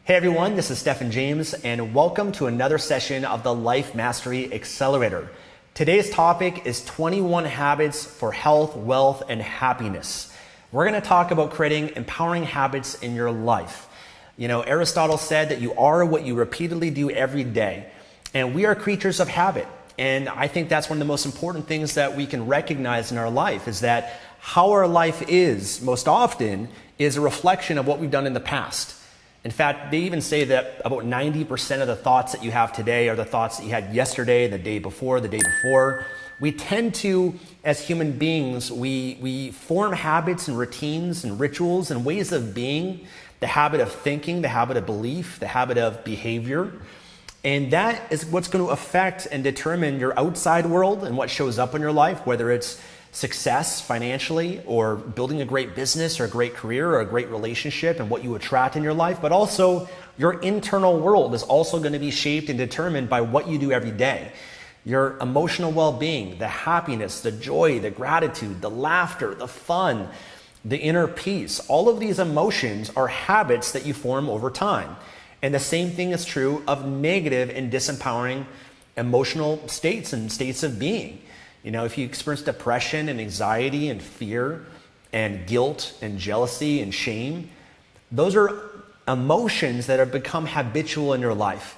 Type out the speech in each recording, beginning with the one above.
Hey everyone, this is Stephen James, and welcome to another session of the Life Mastery Accelerator. Today's topic is 21 habits for health, wealth, and happiness. We're going to talk about creating empowering habits in your life. You know, Aristotle said that you are what you repeatedly do every day, and we are creatures of habit. And I think that's one of the most important things that we can recognize in our life is that how our life is most often is a reflection of what we've done in the past. In fact, they even say that about 90% of the thoughts that you have today are the thoughts that you had yesterday, the day before, the day before. We tend to, as human beings, we form habits and routines and rituals and ways of being, the habit of thinking, the habit of belief, the habit of behavior. And that is what's going to affect and determine your outside world and what shows up in your life, whether it's success financially or building a great business or a great career or a great relationship and what you attract in your life, but also your internal world is also going to be shaped and determined by what you do every day. Your emotional well-being, the happiness, the joy, the gratitude, the laughter, the fun, the inner peace, all of these emotions are habits that you form over time. And the same thing is true of negative and disempowering emotional states and states of being. You know, if you experience depression and anxiety and fear and guilt and jealousy and shame, those are emotions that have become habitual in your life.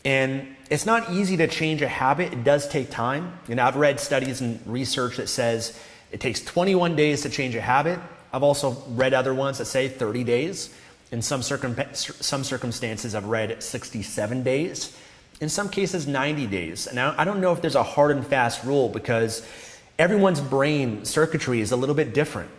And it's not easy to change a habit. It does take time. You know, I've read studies and research that says it takes 21 days to change a habit. I've also read other ones that say 30 days. In some circumstances, I've read 67 days. In some cases, 90 days. And I don't know if there's a hard and fast rule because everyone's brain circuitry is a little bit different.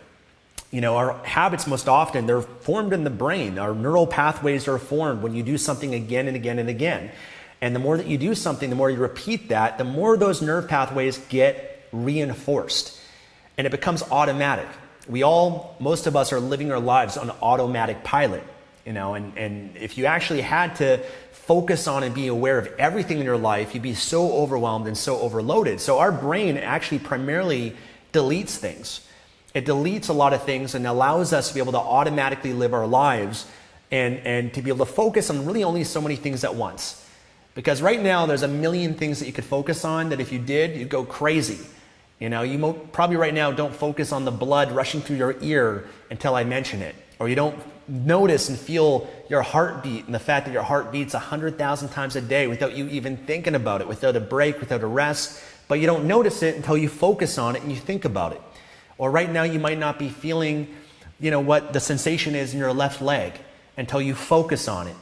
You know, our habits most often, they're formed in the brain. Our neural pathways are formed when you do something again and again and again. And the more that you do something, the more you repeat that, the more those nerve pathways get reinforced. And it becomes automatic. Most of us are living our lives on automatic pilot. You know, and if you actually had to focus on and be aware of everything in your life, you'd be so overwhelmed and so overloaded. So our brain actually primarily deletes things. It deletes a lot of things and allows us to be able to automatically live our lives and to be able to focus on really only so many things at once. Because right now there's a million things that you could focus on that if you did, you'd go crazy. You know, you probably right now don't focus on the blood rushing through your ear until I mention it. Or you don't notice and feel your heartbeat and the fact that your heart beats 100,000 times a day without you even thinking about it, without a break, without a rest. But you don't notice it until you focus on it and you think about it. Or right now you might not be feeling, you know, what the sensation is in your left leg until you focus on it.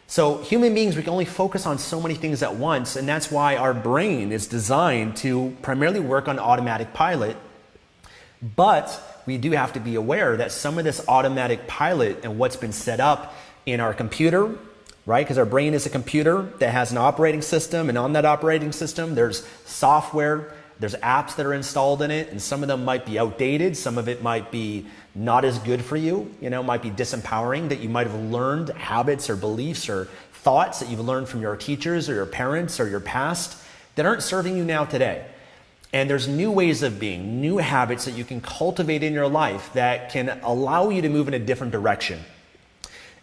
So human beings, we can only focus on so many things at once, and that's why our brain is designed to primarily work on automatic pilot. But we do have to be aware that some of this automatic pilot and what's been set up in our computer, right? Because our brain is a computer that has an operating system, and on that operating system, there's software, there's apps that are installed in it, and some of them might be outdated, some of it might be not as good for you, you know, might be disempowering, that you might have learned habits or beliefs or thoughts that you've learned from your teachers or your parents or your past that aren't serving you now today. And there's new ways of being, new habits that you can cultivate in your life that can allow you to move in a different direction.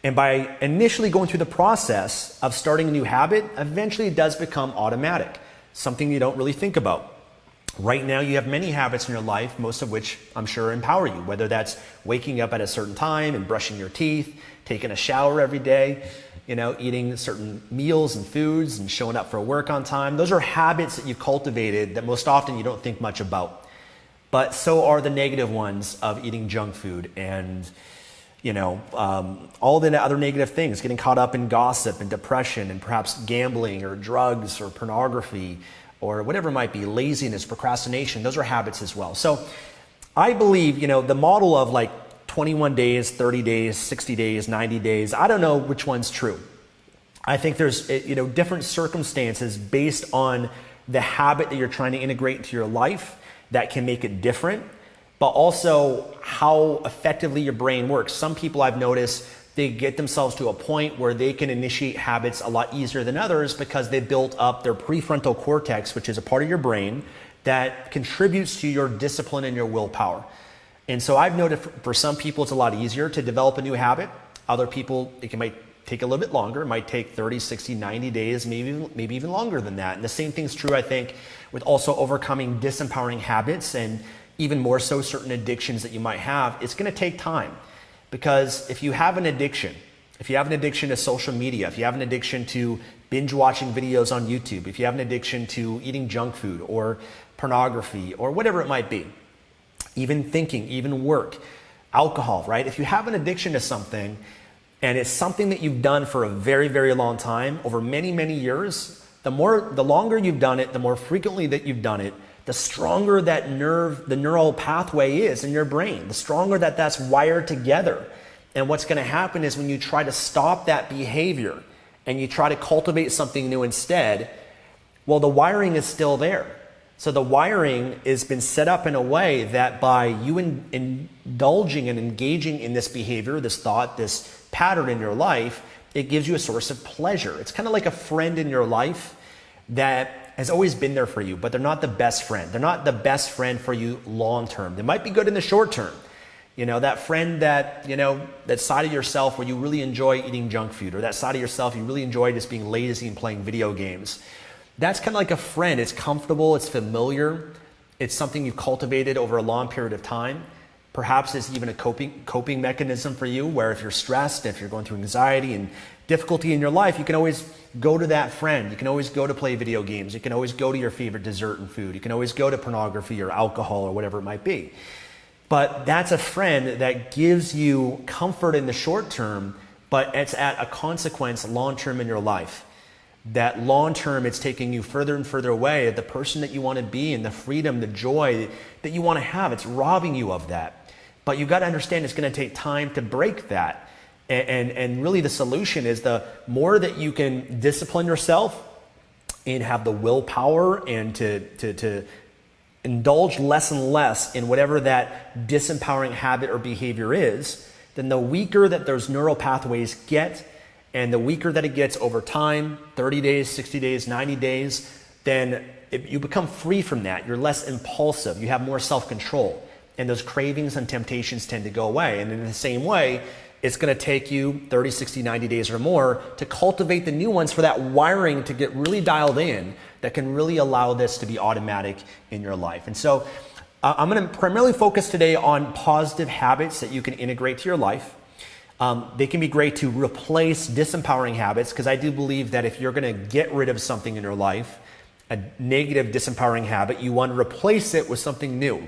And by initially going through the process of starting a new habit, eventually it does become automatic, something you don't really think about. Right now you have many habits in your life, most of which I'm sure empower you, whether that's waking up at a certain time and brushing your teeth, taking a shower every day, you know, eating certain meals and foods and showing up for work on time. Those are habits that you've cultivated that most often you don't think much about. But so are the negative ones of eating junk food and, you know, all the other negative things, getting caught up in gossip and depression and perhaps gambling or drugs or pornography or whatever it might be, laziness, procrastination. Those are habits as well. So I believe, you know, the model of like 21 days, 30 days, 60 days, 90 days. I don't know which one's true. I think there's, you know, different circumstances based on the habit that you're trying to integrate into your life that can make it different, but also how effectively your brain works. Some people I've noticed, they get themselves to a point where they can initiate habits a lot easier than others because they built up their prefrontal cortex, which is a part of your brain that contributes to your discipline and your willpower. And so I've noticed for some people it's a lot easier to develop a new habit. Other people, it might take a little bit longer. It might take 30, 60, 90 days, maybe even longer than that. And the same thing's true, I think, with also overcoming disempowering habits and even more so certain addictions that you might have. It's going to take time, because if you have an addiction to social media, if you have an addiction to binge watching videos on YouTube, if you have an addiction to eating junk food or pornography or whatever it might be, even thinking, even work, alcohol, right? If you have an addiction to something and it's something that you've done for a very, very long time, over many, many years, the longer you've done it, the more frequently that you've done it, the stronger that the neural pathway is in your brain, the stronger that that's wired together. And what's going to happen is when you try to stop that behavior and you try to cultivate something new instead, well, the wiring is still there. So the wiring has been set up in a way that by you indulging and engaging in this behavior, this thought, this pattern in your life, it gives you a source of pleasure. It's kind of like a friend in your life that has always been there for you, but they're not the best friend. They're not the best friend for you long term. They might be good in the short term. You know, that friend that, that side of yourself where you really enjoy eating junk food, or that side of yourself you really enjoy just being lazy and playing video games. That's kind of like a friend. It's comfortable, it's familiar, it's something you've cultivated over a long period of time. Perhaps it's even a coping mechanism for you, where if you're stressed, if you're going through anxiety and difficulty in your life, you can always go to that friend. You can always go to play video games. You can always go to your favorite dessert and food. You can always go to pornography or alcohol or whatever it might be. But that's a friend that gives you comfort in the short term, but it's at a consequence long term in your life. That long term, it's taking you further and further away at the person that you want to be and the freedom, the joy that you want to have. It's robbing you of that. But you've got to understand it's going to take time to break that. And really the solution is the more that you can discipline yourself and have the willpower and to indulge less and less in whatever that disempowering habit or behavior is, then the weaker that those neural pathways get, and the weaker that it gets over time, 30 days, 60 days, 90 days, then you become free from that. You're less impulsive. You have more self-control. And those cravings and temptations tend to go away. And in the same way, it's going to take you 30, 60, 90 days or more to cultivate the new ones for that wiring to get really dialed in that can really allow this to be automatic in your life. And so I'm going to primarily focus today on positive habits that you can integrate to your life. They can be great to replace disempowering habits, because I do believe that if you're going to get rid of something in your life, a negative disempowering habit, you want to replace it with something new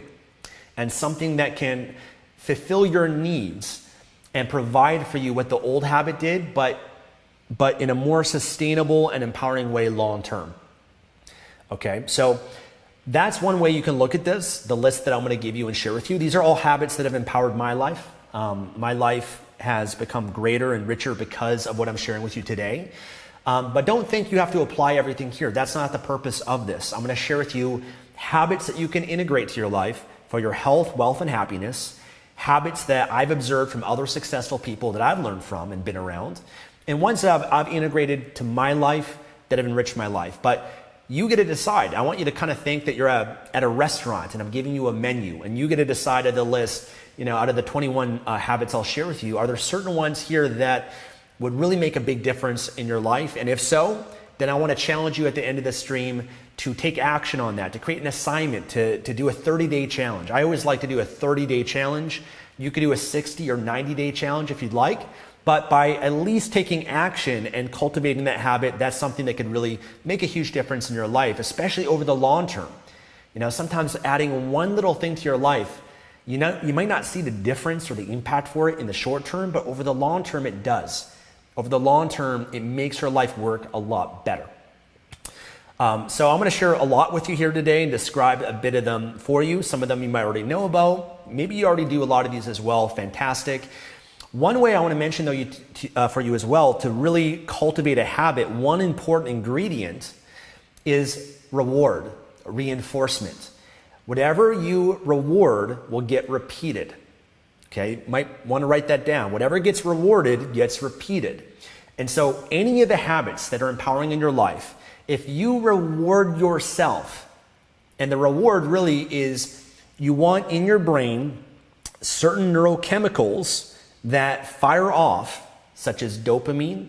and something that can fulfill your needs and provide for you what the old habit did, but in a more sustainable and empowering way long term. Okay, so that's one way you can look at this, the list that I'm going to give you and share with you. These are all habits that have empowered my life. My life has become greater and richer because of what I'm sharing with you today. But don't think you have to apply everything here. That's not the purpose of this. I'm going to share with you habits that you can integrate to your life for your health, wealth, and happiness. Habits that I've observed from other successful people that I've learned from and been around. And ones that I've integrated to my life that have enriched my life. But you get to decide. I want you to kind of think that you're at a restaurant and I'm giving you a menu, and you get to decide of the list, out of the 21 habits I'll share with you, are there certain ones here that would really make a big difference in your life? And if so, then I want to challenge you at the end of the stream to take action on that, to create an assignment, to do a 30-day challenge. I always like to do a 30-day challenge. You could do a 60 or 90-day challenge if you'd like. But by at least taking action and cultivating that habit, that's something that could really make a huge difference in your life, especially over the long term. Sometimes adding one little thing to your life, you might not see the difference or the impact for it in the short term, but over the long term, it does. Over the long term, it makes your life work a lot better. So I'm going to share a lot with you here today and describe a bit of them for you. Some of them you might already know about. Maybe you already do a lot of these as well. Fantastic. One way I want to mention though for you as well, to really cultivate a habit, one important ingredient is reward, reinforcement. Whatever you reward will get repeated. Okay, might want to write that down. Whatever gets rewarded gets repeated. And so any of the habits that are empowering in your life, if you reward yourself, and the reward really is you want in your brain certain neurochemicals that fire off such as dopamine,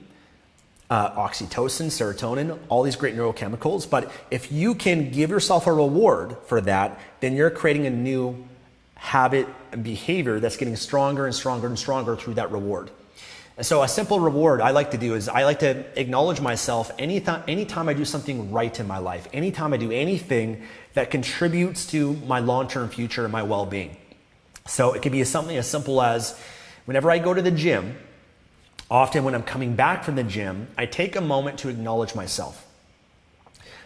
oxytocin, serotonin, all these great neurochemicals. But if you can give yourself a reward for that, then you're creating a new habit and behavior that's getting stronger and stronger and stronger through that reward. And so a simple reward I like to do is I like to acknowledge myself anytime I do something right in my life, anytime I do anything that contributes to my long-term future and my well-being. So it could be something as simple as whenever I go to the gym, often when I'm coming back from the gym, I take a moment to acknowledge myself.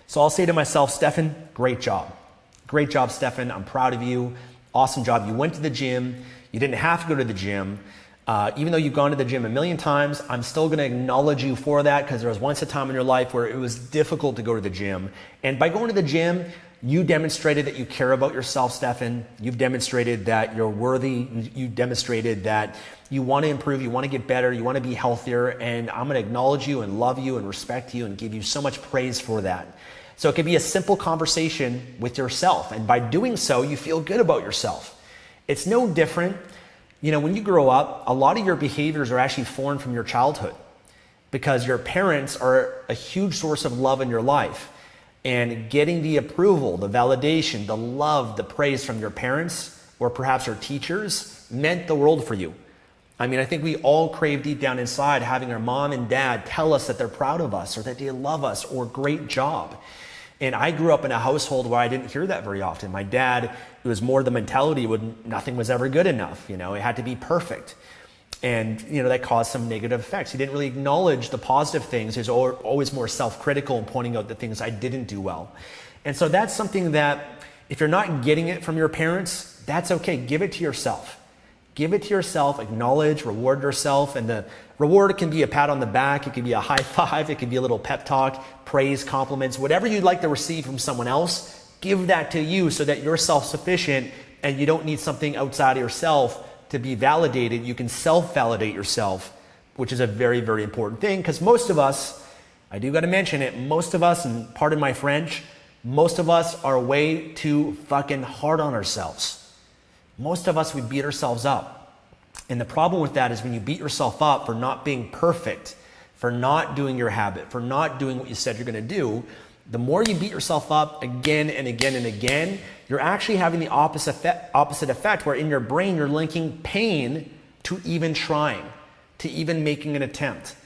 So I'll say to myself, Stefan, great job. Great job, Stefan. I'm proud of you. Awesome job. You went to the gym. You didn't have to go to the gym. Even though you've gone to the gym a million times, I'm still going to acknowledge you for that because there was once a time in your life where it was difficult to go to the gym. And by going to the gym, you demonstrated that you care about yourself, Stefan. You've demonstrated that you're worthy. You demonstrated that you want to improve, you want to get better, you want to be healthier, and I'm going to acknowledge you and love you and respect you and give you so much praise for that. So it could be a simple conversation with yourself, and by doing so, you feel good about yourself. It's no different. When you grow up, a lot of your behaviors are actually formed from your childhood because your parents are a huge source of love in your life. And getting the approval, the validation, the love, the praise from your parents or perhaps your teachers meant the world for you. I think we all crave deep down inside having our mom and dad tell us that they're proud of us or that they love us or great job. And I grew up in a household where I didn't hear that very often. My dad, it was more the mentality when nothing was ever good enough. It had to be perfect. And, that caused some negative effects. He didn't really acknowledge the positive things. He was always more self-critical and pointing out the things I didn't do well. And so that's something that if you're not getting it from your parents, that's okay. Give it to yourself. Give it to yourself, acknowledge, reward yourself. And the reward can be a pat on the back. It can be a high five. It can be a little pep talk, praise, compliments, whatever you'd like to receive from someone else. Give that to you so that you're self-sufficient and you don't need something outside of yourself to be validated. You can self-validate yourself, which is a very, very important thing because most of us, I do got to mention it, most of us, and pardon my French, most of us are way too fucking hard on ourselves. Most of us, we beat ourselves up. And the problem with that is when you beat yourself up for not being perfect, for not doing your habit, for not doing what you said you're going to do, the more you beat yourself up again and again and again, you're actually having the opposite effect where in your brain you're linking pain to even trying, to even making an attempt.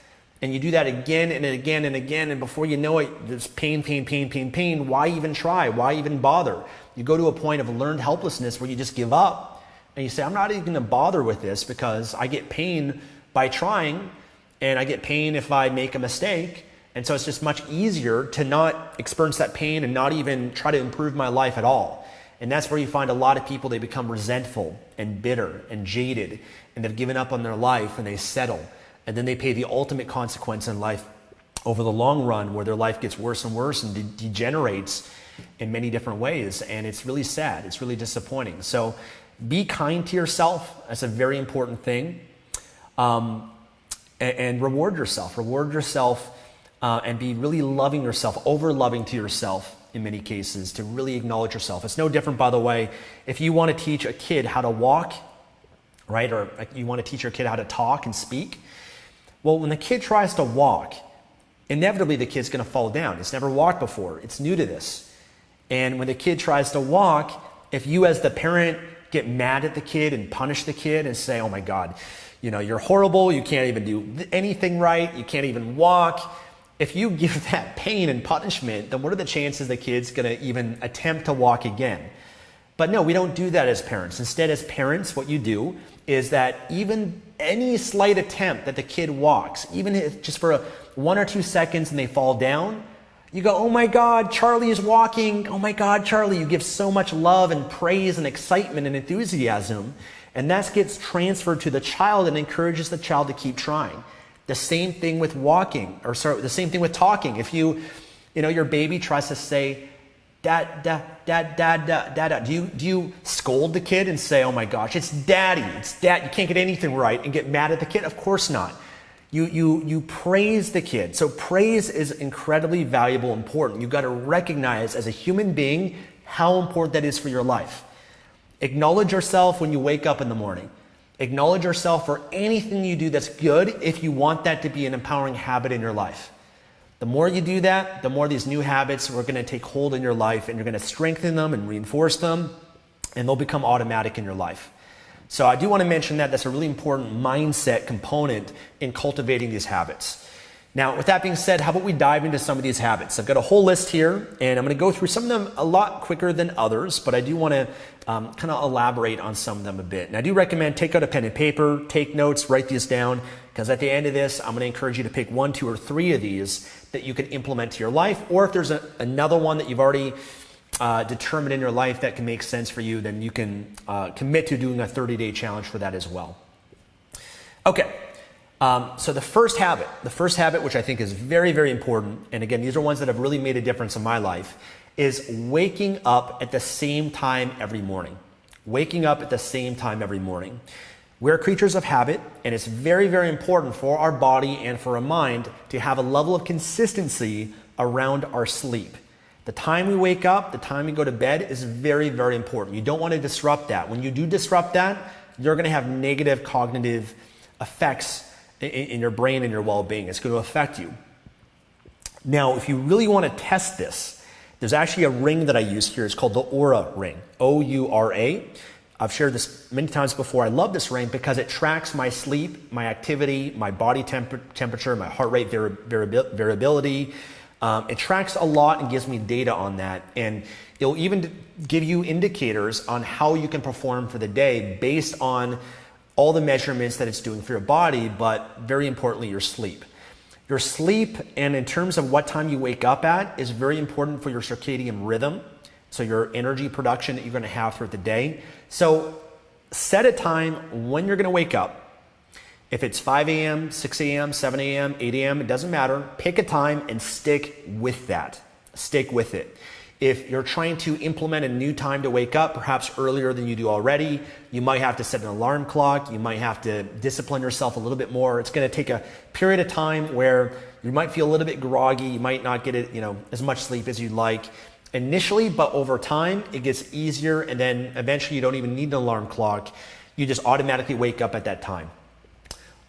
And you do that again and again and again, and before you know it, there's pain, pain, pain, pain, pain. Why even try? Why even bother? You go to a point of learned helplessness where you just give up and you say, I'm not even going to bother with this because I get pain by trying and I get pain if I make a mistake. And so it's just much easier to not experience that pain and not even try to improve my life at all. And that's where you find a lot of people, they become resentful and bitter and jaded and they've given up on their life and they settle. And then they pay the ultimate consequence in life over the long run where their life gets worse and worse and degenerates in many different ways. And it's really sad. It's really disappointing. So be kind to yourself. That's a very important thing. And reward yourself. Reward yourself and be really loving yourself, over-loving to yourself in many cases, to really acknowledge yourself. It's no different, by the way, if you want to teach a kid how to walk, right? Or you want to teach your kid how to talk and speak. Well, when the kid tries to walk, inevitably the kid's going to fall down. It's never walked before. It's new to this. And when the kid tries to walk, if you as the parent get mad at the kid and punish the kid and say, oh my God, you're horrible. You can't even do anything right. You can't even walk. If you give that pain and punishment, then what are the chances the kid's going to even attempt to walk again? But no, we don't do that as parents. Instead, as parents, what you do is that even any slight attempt that the kid walks, even if just for 1 or 2 seconds and they fall down, you go, oh my God, Charlie is walking. Oh my God, Charlie. You give so much love and praise and excitement and enthusiasm. And that gets transferred to the child and encourages the child to keep trying. The same thing with the same thing with talking. If your baby tries to say, dad, dad, dad, dad, dad, dad, do you scold the kid and say, oh my gosh, it's daddy, it's dad, you can't get anything right, and get mad at the kid? Of course not. You praise the kid. So praise is incredibly valuable, important. You've got to recognize as a human being how important that is for your life. Acknowledge yourself when you wake up in the morning. Acknowledge yourself for anything you do that's good if you want that to be an empowering habit in your life. The more you do that, the more these new habits are going to take hold in your life, and you're going to strengthen them and reinforce them, and they'll become automatic in your life. So I do want to mention that that's a really important mindset component in cultivating these habits. Now, with that being said, how about we dive into some of these habits? I've got a whole list here, and I'm going to go through some of them a lot quicker than others, but I do want to kind of elaborate on some of them a bit. And I do recommend take out a pen and paper, take notes, write these down, because at the end of this, I'm going to encourage you to pick 1, 2, or 3 of these that you can implement to your life, or if there's another one that you've already determined in your life that can make sense for you, then you can commit to doing a 30-day challenge for that as well. Okay. So the first habit, which I think is very, very important, and again, these are ones that have really made a difference in my life, is waking up at the same time every morning. Waking up at the same time every morning. We're creatures of habit, and it's very, very important for our body and for our mind to have a level of consistency around our sleep. The time we wake up, the time we go to bed is very, very important. You don't want to disrupt that. When you do disrupt that, you're going to have negative cognitive effects in your brain and your well-being. It's going to affect you. Now, if you really want to test this, there's actually a ring that I use here. It's called the Aura ring, O-U-R-A. I've shared this many times before. I love this ring because it tracks my sleep, my activity, my body temperature, my heart rate variability. It tracks a lot and gives me data on that. And it'll even give you indicators on how you can perform for the day based on all the measurements that it's doing for your body, but very importantly, your sleep. Your sleep, and in terms of what time you wake up at, is very important for your circadian rhythm, so your energy production that you're going to have throughout the day. So set a time when you're going to wake up. If it's 5 a.m., 6 a.m., 7 a.m., 8 a.m., it doesn't matter. Pick a time and stick with that. Stick with it. If you're trying to implement a new time to wake up, perhaps earlier than you do already, you might have to set an alarm clock. You might have to discipline yourself a little bit more. It's going to take a period of time where you might feel a little bit groggy. You might not get as much sleep as you'd like initially, but over time, it gets easier. And then eventually you don't even need an alarm clock. You just automatically wake up at that time.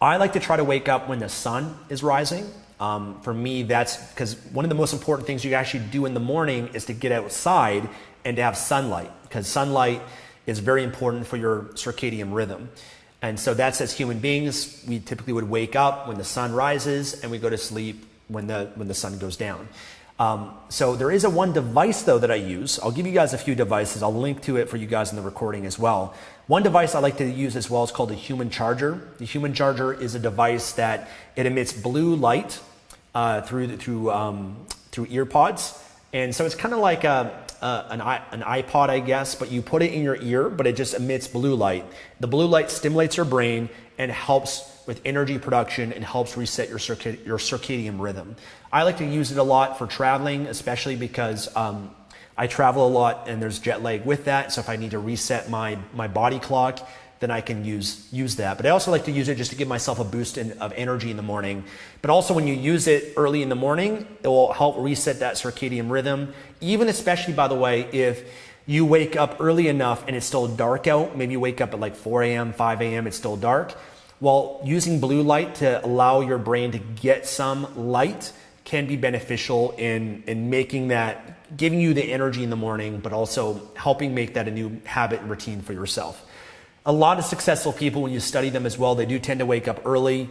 I like to try to wake up when the sun is rising. For me, that's because one of the most important things you actually do in the morning is to get outside and to have sunlight, because sunlight is very important for your circadian rhythm. And so that's, as human beings, we typically would wake up when the sun rises and we go to sleep when the sun goes down. So there is one device though that I use. I'll give you guys a few devices. I'll link to it for you guys in the recording as well. One device I like to use as well is called the human charger. The human charger is a device that it emits blue light through ear pods, and so it's kind of like an iPod, I guess, but you put it in your ear, but it just emits blue light. The blue light stimulates your brain and helps with energy production and helps reset your circadian rhythm. I like to use it a lot for traveling, especially because I travel a lot and there's jet lag with that. So if I need to reset my body clock, then I can use that. But I also like to use it just to give myself a boost of energy in the morning. But also when you use it early in the morning, it will help reset that circadian rhythm. Even especially, by the way, if you wake up early enough and it's still dark out, maybe you wake up at like 4 a.m., 5 a.m., it's still dark. Well, using blue light to allow your brain to get some light can be beneficial in making that, giving you the energy in the morning, but also helping make that a new habit and routine for yourself. A lot of successful people, when you study them as well, they do tend to wake up early,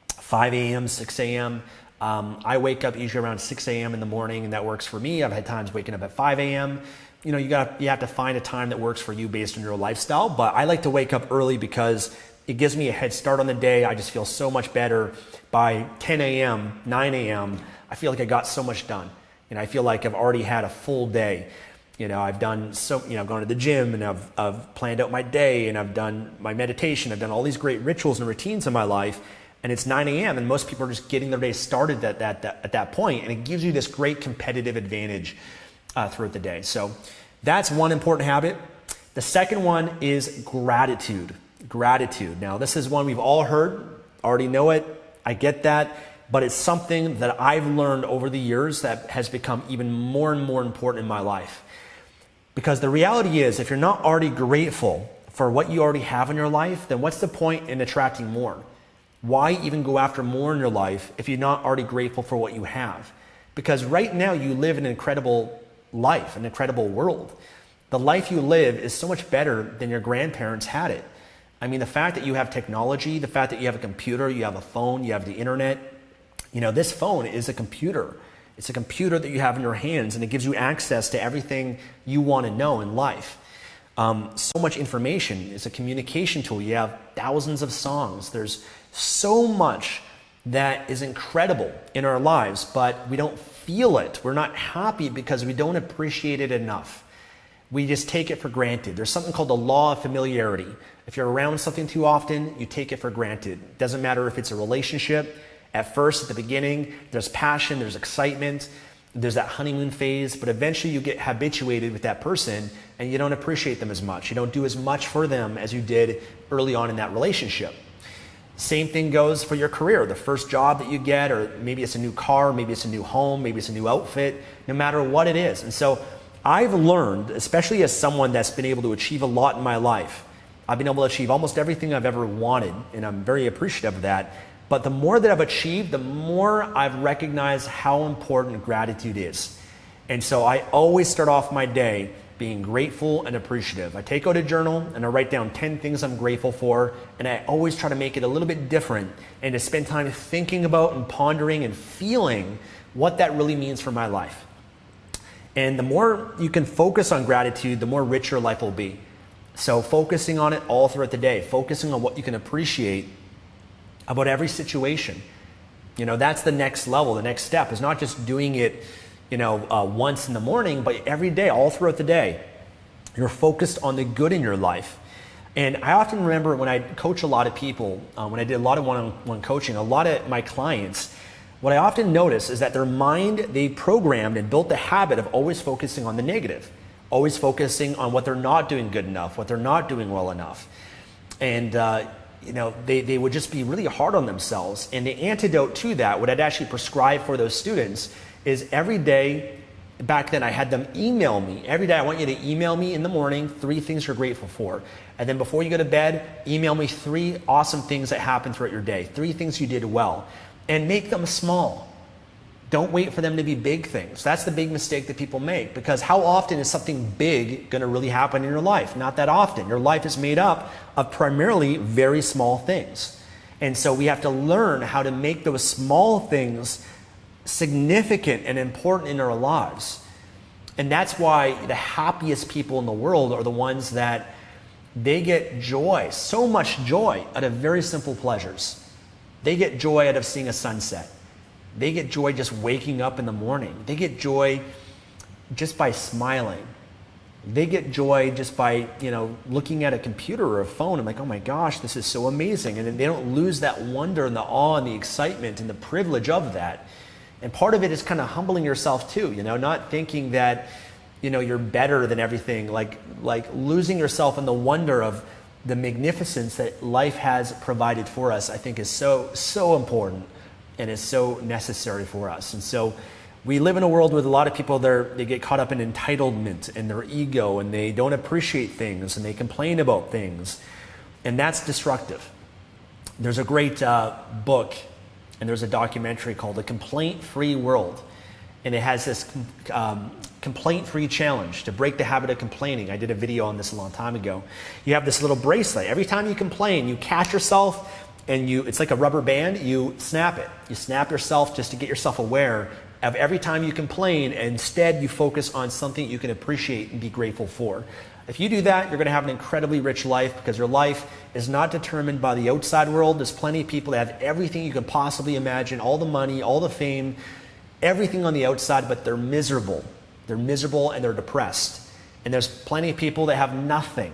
5 a.m., 6 a.m. I wake up usually around 6 a.m. in the morning, and that works for me. I've had times waking up at 5 a.m. You have to find a time that works for you based on your lifestyle, but I like to wake up early because it gives me a head start on the day. I just feel so much better. By 10 a.m., 9 a.m., I feel like I got so much done. I feel like I've already had a full day. I've done I've gone to the gym, and I've planned out my day, and I've done my meditation. I've done all these great rituals and routines in my life, and it's 9 a.m. and most people are just getting their day started at that point, and it gives you this great competitive advantage throughout the day. So that's one important habit. The second one is gratitude. Gratitude. Now, this is one we've all heard, already know it. I get that. But it's something that I've learned over the years that has become even more and more important in my life. Because the reality is, if you're not already grateful for what you already have in your life, then what's the point in attracting more? Why even go after more in your life if you're not already grateful for what you have? Because right now you live an incredible life, an incredible world. The life you live is so much better than your grandparents had it. I mean, the fact that you have technology, the fact that you have a computer, you have a phone, you have the internet. This phone is a computer. It's a computer that you have in your hands, and it gives you access to everything you want to know in life. So much information. It's a communication tool. You have thousands of songs. There's so much that is incredible in our lives, but we don't feel it. We're not happy because we don't appreciate it enough. We just take it for granted. There's something called the law of familiarity. If you're around something too often, you take it for granted. It doesn't matter if it's a relationship. At first, at the beginning, there's passion, there's excitement, there's that honeymoon phase, but eventually you get habituated with that person and you don't appreciate them as much. You don't do as much for them as you did early on in that relationship. Same thing goes for your career. The first job that you get, or maybe it's a new car, maybe it's a new home, maybe it's a new outfit, no matter what it is. And so I've learned, especially as someone that's been able to achieve a lot in my life, I've been able to achieve almost everything I've ever wanted, and I'm very appreciative of that. But the more that I've achieved, the more I've recognized how important gratitude is. And so I always start off my day being grateful and appreciative. I take out a journal and I write down 10 things I'm grateful for, and I always try to make it a little bit different and to spend time thinking about and pondering and feeling what that really means for my life. And the more you can focus on gratitude, the more rich your life will be. So focusing on it all throughout the day, focusing on what you can appreciate about every situation. That's the next level. The next step is not just doing it, once in the morning, but every day, all throughout the day. You're focused on the good in your life. And I often remember when I coach a lot of people, when I did a lot of one-on-one coaching, a lot of my clients, what I often notice is that their mind, they programmed and built the habit of always focusing on the negative, always focusing on what they're not doing good enough, what they're not doing well enough. And they would just be really hard on themselves. And the antidote to that, what I'd actually prescribe for those students, is every day, back then I had them email me. Every day I want you to email me in the morning 3 things you're grateful for. And then before you go to bed, email me 3 awesome things that happened throughout your day, 3 things you did well. And make them small. Don't wait for them to be big things. That's the big mistake that people make, because how often is something big going to really happen in your life? Not that often. Your life is made up of primarily very small things. And so we have to learn how to make those small things significant and important in our lives. And that's why the happiest people in the world are the ones that they get joy, so much joy out of very simple pleasures. They get joy out of seeing a sunset. They get joy just waking up in the morning. They get joy just by smiling. They get joy just by, looking at a computer or a phone and like, oh my gosh, this is so amazing. And then they don't lose that wonder and the awe and the excitement and the privilege of that. And part of it is kind of humbling yourself too, not thinking that, you're better than everything, like losing yourself in the wonder of the magnificence that life has provided for us, I think is so important. And is so necessary for us. And so we live in a world with a lot of people, they get caught up in entitlement and their ego, and they don't appreciate things and they complain about things. And that's destructive. There's a great book and there's a documentary called The Complaint-Free World. And it has this complaint-free challenge to break the habit of complaining. I did a video on this a long time ago. You have this little bracelet. Every time you complain, you catch yourself and it's like a rubber band, you snap it. You snap yourself just to get yourself aware of every time you complain, and instead you focus on something you can appreciate and be grateful for. If you do that, you're going to have an incredibly rich life, because your life is not determined by the outside world. There's plenty of people that have everything you can possibly imagine, all the money, all the fame, everything on the outside, but they're miserable. They're miserable and they're depressed. And there's plenty of people that have nothing.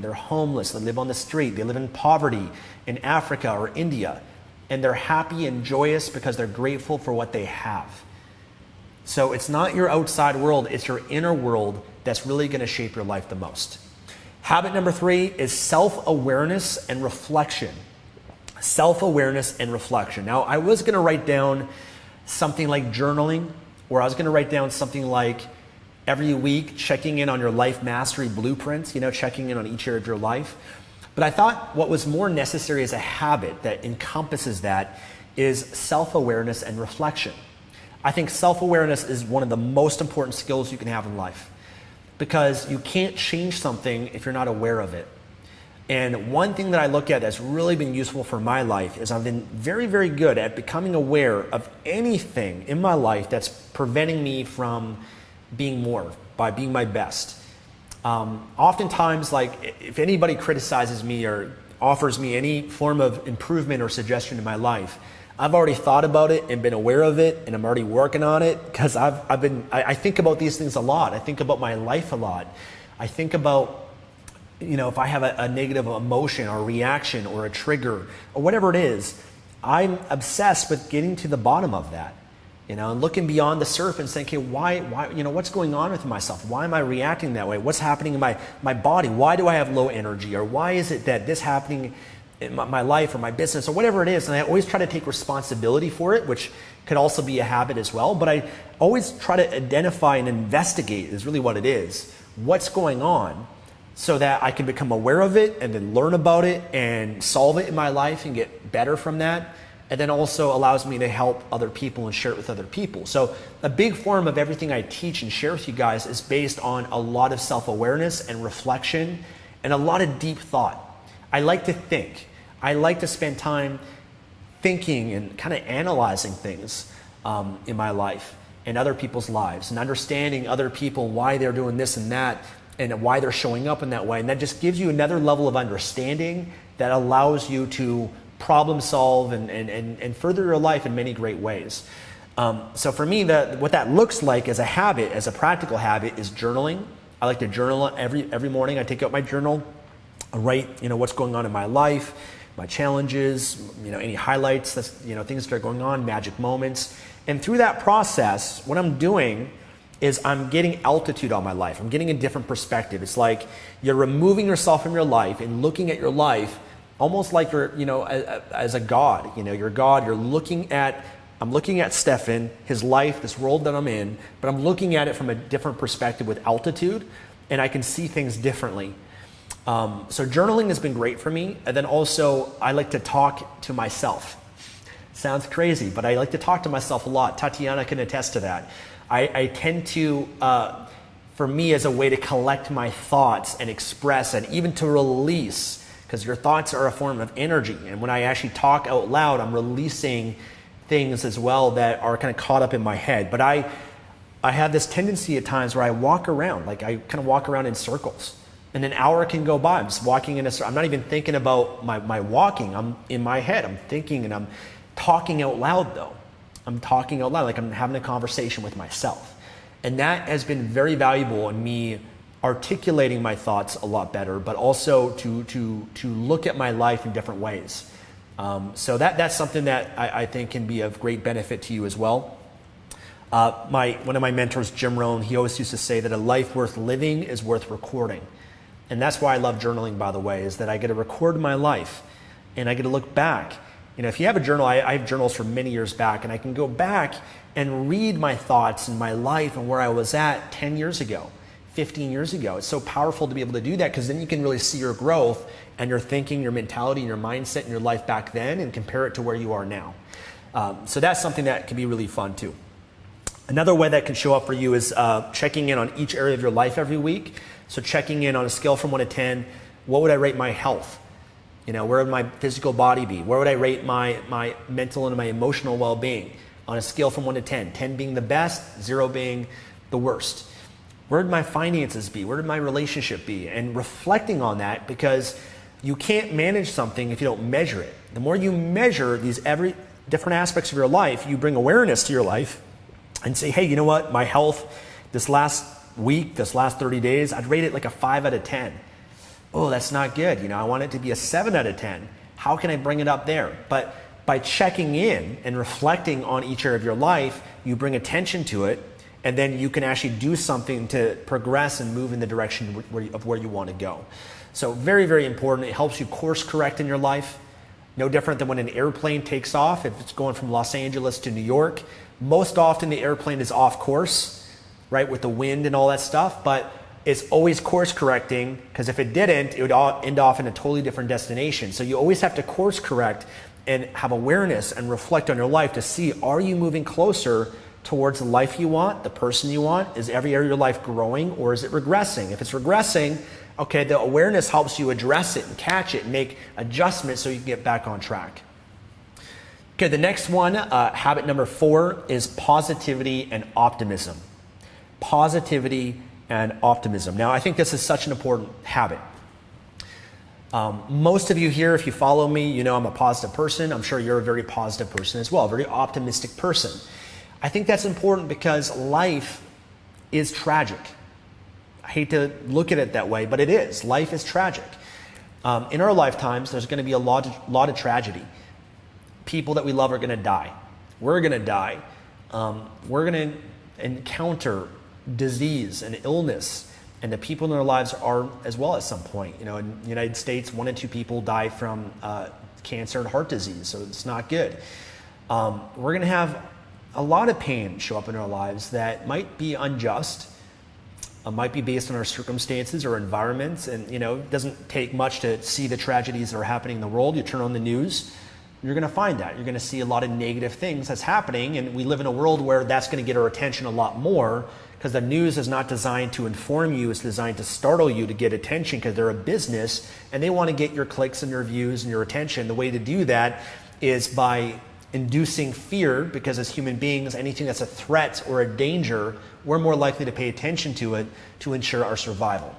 They're homeless, they live on the street, they live in poverty in Africa or India, and they're happy and joyous because they're grateful for what they have. So it's not your outside world, it's your inner world that's really going to shape your life the most. Habit number 3 is self-awareness and reflection. Self-awareness and reflection. Now, I was going to write down something like journaling, or I was going to write down something like every week checking in on your life mastery blueprints, checking in on each area of your life. But I thought what was more necessary as a habit that encompasses that is self-awareness and reflection. I think self-awareness is one of the most important skills you can have in life, because you can't change something if you're not aware of it. And one thing that I look at that's really been useful for my life is I've been very, very good at becoming aware of anything in my life that's preventing me from being more, by being my best. Oftentimes, like if anybody criticizes me or offers me any form of improvement or suggestion in my life, I've already thought about it and been aware of it, and I'm already working on it, because I think about these things a lot. I think about my life a lot. I think about, if I have a negative emotion or reaction or a trigger or whatever it is, I'm obsessed with getting to the bottom of that, and looking beyond the surface and saying, okay, why, what's going on with myself? Why am I reacting that way? What's happening in my body? Why do I have low energy? Or why is it that this happening in my life or my business or whatever it is? And I always try to take responsibility for it, which could also be a habit as well. But I always try to identify and investigate, is really what it is, what's going on, so that I can become aware of it and then learn about it and solve it in my life and get better from that. And then also allows me to help other people and share it with other people. So a big form of everything I teach and share with you guys is based on a lot of self-awareness and reflection and a lot of deep thought. I like to think. I like to spend time thinking and kind of analyzing things in my life and other people's lives, and understanding other people, why they're doing this and that, and why they're showing up in that way. And that just gives you another level of understanding that allows you to problem solve and further your life in many great ways. So for me, what that looks like as a habit, as a practical habit, is journaling. I like to journal every morning. I take out my journal, I write what's going on in my life, my challenges, any highlights, that's things that are going on, magic moments. And through that process, what I'm doing is I'm getting altitude on my life. I'm getting a different perspective. It's like you're removing yourself from your life and looking at your life almost like you're, as a God. You're God. I'm looking at Stefan, his life, this world that I'm in, but I'm looking at it from a different perspective with altitude, and I can see things differently. So journaling has been great for me. And then also I like to talk to myself. Sounds crazy, but I like to talk to myself a lot. Tatiana can attest to that. I tend to, for me, as a way to collect my thoughts and express and even to release, because your thoughts are a form of energy. And when I actually talk out loud, I'm releasing things as well that are kind of caught up in my head. But I have this tendency at times where I walk around, like I kind of walk around in circles. And an hour can go by. I'm just walking in a circle. I'm not even thinking about my walking. I'm in my head. I'm thinking, and I'm talking out loud though. I'm talking out loud, like I'm having a conversation with myself. And that has been very valuable in me articulating my thoughts a lot better, but also to look at my life in different ways. So that's something that I think can be of great benefit to you as well. One of my mentors, Jim Rohn, he always used to say that a life worth living is worth recording. And that's why I love journaling, by the way, is that I get to record my life and I get to look back. If you have a journal, I have journals from many years back, and I can go back and read my thoughts and my life and where I was at 10 years ago, 15 years ago. It's so powerful to be able to do that, because then you can really see your growth and your thinking, your mentality, and your mindset and your life back then, and compare it to where you are now. So that's something that can be really fun too. Another way that can show up for you is checking in on each area of your life every week. So checking in on a scale from 1 to 10, what would I rate my health? Where would my physical body be? Where would I rate my mental and my emotional well-being on a scale from 1 to 10? 10 being the best, 0 being the worst. Where would my finances be? Where would my relationship be? And reflecting on that, because you can't manage something if you don't measure it. The more you measure these every different aspects of your life, you bring awareness to your life and say, hey, you know what? My health this last week, this last 30 days, I'd rate it like a 5 out of 10. Oh, that's not good. I want it to be a 7 out of 10. How can I bring it up there? But by checking in and reflecting on each area of your life, you bring attention to it, and then you can actually do something to progress and move in the direction of where you want to go. So very, very important. It helps you course correct in your life. No different than when an airplane takes off. If it's going from Los Angeles to New York, most often the airplane is off course. right, with the wind and all that stuff, but it's always course correcting, because if it didn't, it would all end off in a totally different destination. So you always have to course correct and have awareness and reflect on your life to see, are you moving closer towards the life you want, the person you want? Is every area of your life growing, or is it regressing? If it's regressing, okay, the awareness helps you address it and catch it and make adjustments so you can get back on track. Okay, the next one, habit number 4, is positivity and optimism. Positivity and optimism. Now, I think this is such an important habit. Most of you here, if you follow me, you know I'm a positive person. I'm sure you're a very positive person as well, a very optimistic person. I think that's important because life is tragic. I hate to look at it that way, but it is. Life is tragic. In our lifetimes, there's going to be a lot of tragedy. People that we love are going to die. We're going to die. We're going to encounter disease and illness, and the people in our lives are as well at some point. You know, in the United States, 1 in 2 people die from cancer and heart disease, so it's not good. We're going to have a lot of pain show up in our lives that might be unjust, might be based on our circumstances or environments, and you know, it doesn't take much to see the tragedies that are happening in the world. You turn on the news, you're going to find that. You're going to see a lot of negative things that's happening, and we live in a world where that's going to get our attention a lot more, because the news is not designed to inform you, it's designed to startle you, to get attention, because they're a business and they want to get your clicks and your views and your attention. The way to do that is by inducing fear, because as human beings, anything that's a threat or a danger, we're more likely to pay attention to it to ensure our survival.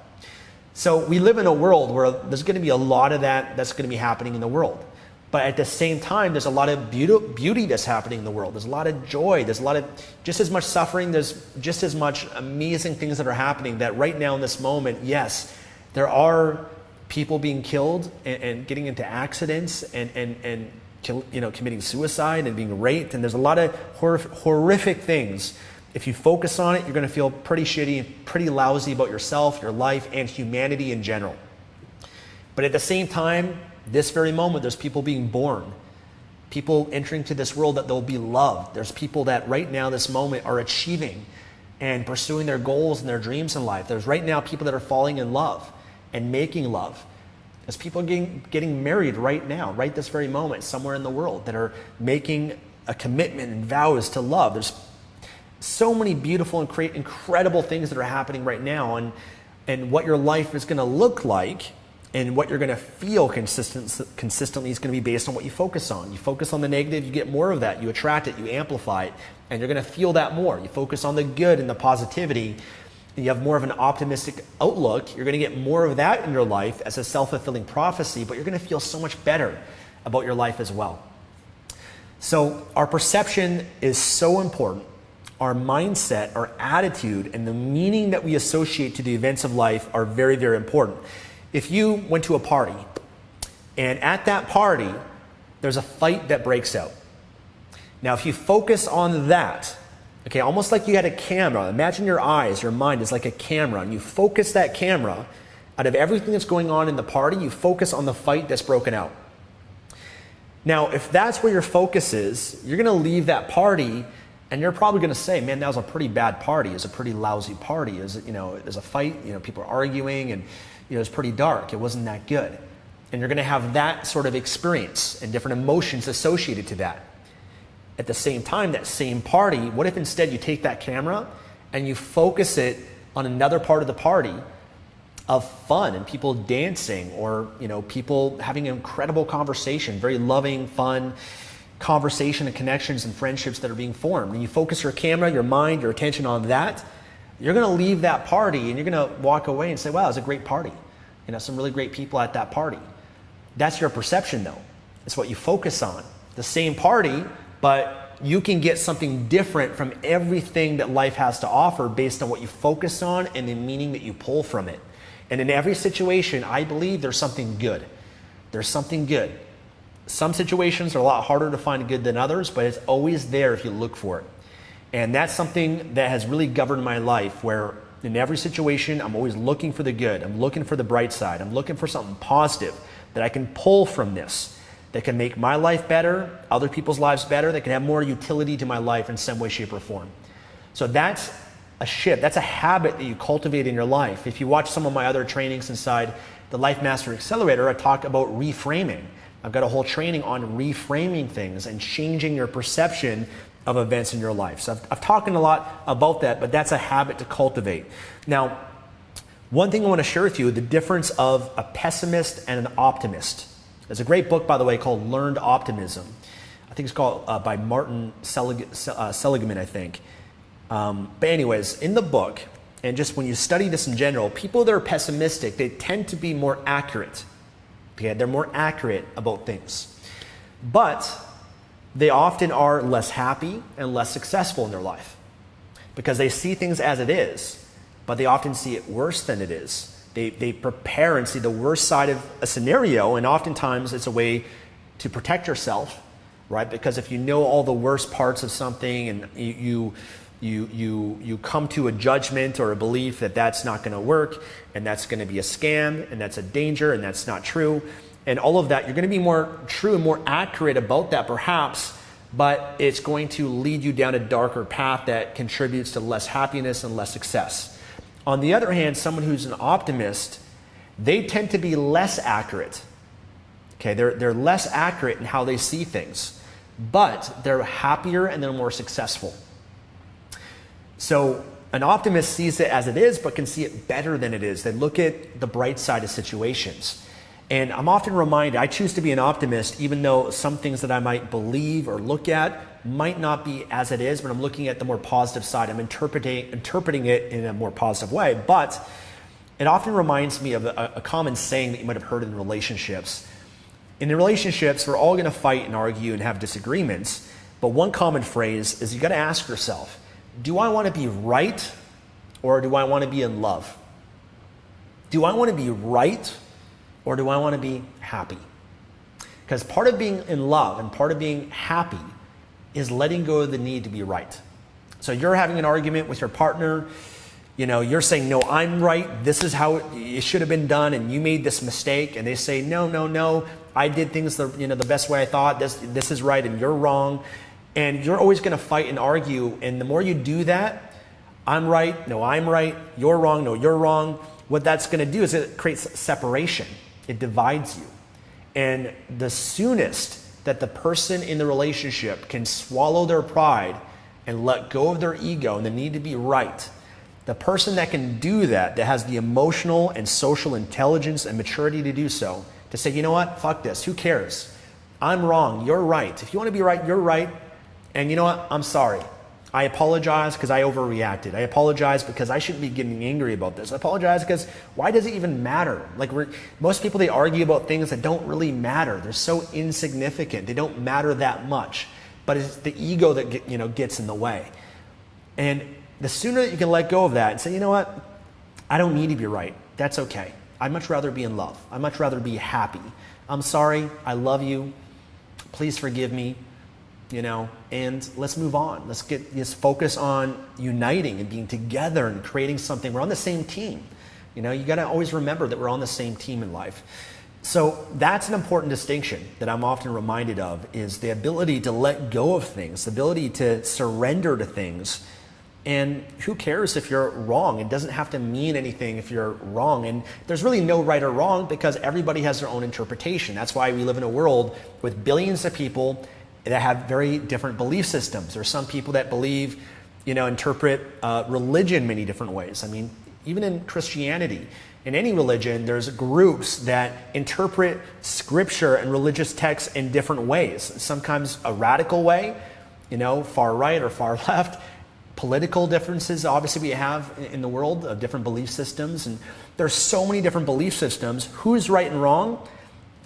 So we live in a world where there's going to be a lot of that's going to be happening in the world. But at the same time, there's a lot of beauty that's happening in the world. There's a lot of joy. There's a lot of just as much suffering. There's just as much amazing things that are happening, that right now in this moment, yes, there are people being killed and getting into accidents and committing suicide and being raped. And there's a lot of horrific things. If you focus on it, you're going to feel pretty shitty, pretty lousy about yourself, your life, and humanity in general. But at the same time, this very moment, there's people being born, people entering to this world that they'll be loved. There's people that right now, this moment, are achieving and pursuing their goals and their dreams in life. There's right now people that are falling in love and making love. There's people getting married right now, right this very moment, somewhere in the world, that are making a commitment and vows to love. There's so many beautiful and incredible things that are happening right now, and what your life is going to look like and what you're going to feel consistently is going to be based on what you focus on. You focus on the negative, you get more of that. You attract it, you amplify it, and you're going to feel that more. You focus on the good and the positivity, and you have more of an optimistic outlook. You're going to get more of that in your life as a self-fulfilling prophecy, but you're going to feel so much better about your life as well. So our perception is so important. Our mindset, our attitude, and the meaning that we associate to the events of life are very, very important. If you went to a party, and at that party, there's a fight that breaks out. Now, if you focus on that, okay, almost like you had a camera, imagine your eyes, your mind is like a camera, and you focus that camera, out of everything that's going on in the party, you focus on the fight that's broken out. Now, if that's where your focus is, you're gonna leave that party, and you're probably gonna say, man, that was a pretty bad party, it was a pretty lousy party, there's a fight, people are arguing, and it's pretty dark. It wasn't that good. And you're going to have that sort of experience and different emotions associated to that. At the same time, that same party, what if instead you take that camera and you focus it on another part of the party of fun and people dancing, or people having an incredible conversation, very loving, fun conversation and connections and friendships that are being formed. And you focus your camera, your mind, your attention on that, you're going to leave that party and you're going to walk away and say, wow, it was a great party. Some really great people at that party. That's your perception though. It's what you focus on. The same party, but you can get something different from everything that life has to offer based on what you focus on and the meaning that you pull from it. And in every situation, I believe there's something good. There's something good. Some situations are a lot harder to find good than others, but it's always there if you look for it. And that's something that has really governed my life, where in every situation, I'm always looking for the good. I'm looking for the bright side. I'm looking for something positive that I can pull from this, that can make my life better, other people's lives better, that can have more utility to my life in some way, shape, or form. So that's a shift. That's a habit that you cultivate in your life. If you watch some of my other trainings inside the Life Mastery Accelerator, I talk about reframing. I've got a whole training on reframing things and changing your perception of events in your life. So I've talked a lot about that, but that's a habit to cultivate. Now, one thing I want to share with you, the difference of a pessimist and an optimist. There's a great book, by the way, called Learned Optimism. I think it's called by Martin Seligman, I think. But anyways, in the book, and just when you study this in general, people that are pessimistic, they tend to be more accurate. Okay, they're more accurate about things. But they often are less happy and less successful in their life because they see things as it is, but they often see it worse than it is. They prepare and see the worst side of a scenario, and oftentimes it's a way to protect yourself, right? Because if you know all the worst parts of something and you come to a judgment or a belief that that's not going to work and that's going to be a scam and that's a danger and that's not true and all of that, you're going to be more true and more accurate about that perhaps, but it's going to lead you down a darker path that contributes to less happiness and less success. On the other hand, someone who's an optimist, they tend to be less accurate. Okay, they're less accurate in how they see things, but they're happier and they're more successful. So an optimist sees it as it is, but can see it better than it is. They look at the bright side of situations. And I'm often reminded, I choose to be an optimist, even though some things that I might believe or look at might not be as it is, but I'm looking at the more positive side. I'm interpreting it in a more positive way. But it often reminds me of a common saying that you might have heard in relationships. In the relationships, we're all going to fight and argue and have disagreements. But one common phrase is you got to ask yourself, do I want to be right or do I want to be in love? Do I want to be right or do I want to be happy? Because part of being in love and part of being happy is letting go of the need to be right. So you're having an argument with your partner, you're saying, no, I'm right, this is how it should have been done, and you made this mistake, and they say, no, I did things the best way I thought, this is right and you're wrong. And you're always going to fight and argue, and the more you do that, I'm right, no, I'm right, you're wrong, no, you're wrong, what that's going to do is it creates separation. It divides you. And the soonest that the person in the relationship can swallow their pride and let go of their ego and the need to be right, the person that can do that has the emotional and social intelligence and maturity to do so, to say, you know what, fuck this, who cares? I'm wrong, you're right. If you want to be right, you're right. And you know what, I'm sorry. I apologize because I overreacted. I apologize because I shouldn't be getting angry about this. I apologize because why does it even matter? Most people, they argue about things that don't really matter. They're so insignificant. They don't matter that much. But it's the ego that gets in the way. And the sooner that you can let go of that and say, you know what, I don't need to be right. That's okay. I'd much rather be in love. I'd much rather be happy. I'm sorry. I love you. Please forgive me. And let's move on. Let's focus on uniting and being together and creating something. We're on the same team. You got to always remember that we're on the same team in life. So that's an important distinction that I'm often reminded of, is the ability to let go of things, the ability to surrender to things. And who cares if you're wrong? It doesn't have to mean anything if you're wrong. And there's really no right or wrong because everybody has their own interpretation. That's why we live in a world with billions of people that have very different belief systems. There's some people that believe, interpret religion many different ways. I mean, even in Christianity, in any religion, there's groups that interpret scripture and religious texts in different ways. Sometimes a radical way, far right or far left. Political differences, obviously, we have in the world of different belief systems. And there's so many different belief systems. Who's right and wrong?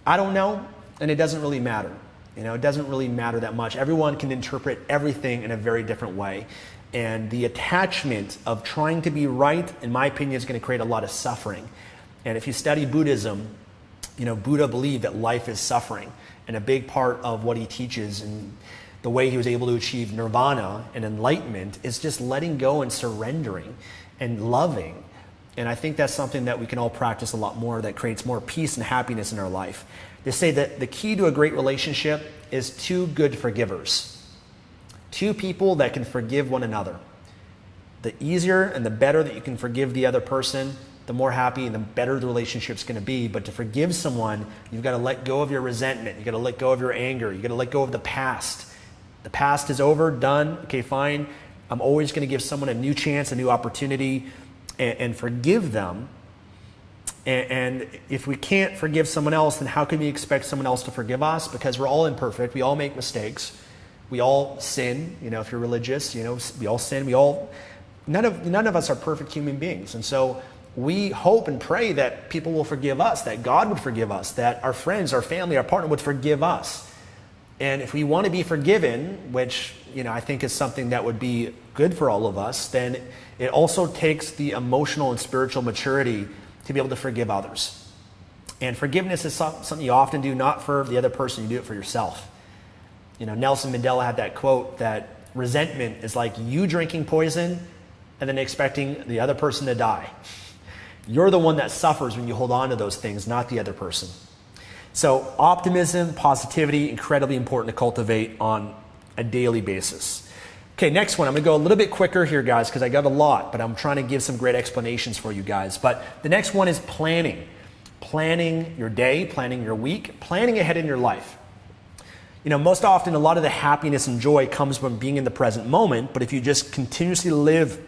I don't know, and it doesn't really matter. It doesn't really matter that much. Everyone can interpret everything in a very different way. And the attachment of trying to be right, in my opinion, is going to create a lot of suffering. And if you study Buddhism, Buddha believed that life is suffering. And a big part of what he teaches and the way he was able to achieve nirvana and enlightenment is just letting go and surrendering and loving. And I think that's something that we can all practice a lot more, that creates more peace and happiness in our life. They say that the key to a great relationship is two good forgivers. Two people that can forgive one another. The easier and the better that you can forgive the other person, the more happy and the better the relationship's going to be. But to forgive someone, you've got to let go of your resentment. You've got to let go of your anger. You've got to let go of the past. The past is over, done. Okay, fine. I'm always going to give someone a new chance, a new opportunity, and forgive them. And if we can't forgive someone else, then how can we expect someone else to forgive us? Because we're all imperfect. We all make mistakes. We all sin. If you're religious, we all sin. None of us are perfect human beings. And so we hope and pray that people will forgive us, that God would forgive us, that our friends, our family, our partner would forgive us. And if we want to be forgiven, which I think is something that would be good for all of us, then it also takes the emotional and spiritual maturity to be able to forgive others. And forgiveness is something you often do not for the other person, you do it for yourself. Nelson Mandela had that quote that resentment is like you drinking poison and then expecting the other person to die. You're the one that suffers when you hold on to those things, not the other person. So optimism, positivity, incredibly important to cultivate on a daily basis. Okay, next one. I'm going to go a little bit quicker here, guys, because I got a lot, but I'm trying to give some great explanations for you guys. But the next one is planning. Planning your day, planning your week, planning ahead in your life. Most often a lot of the happiness and joy comes from being in the present moment, but if you just continuously live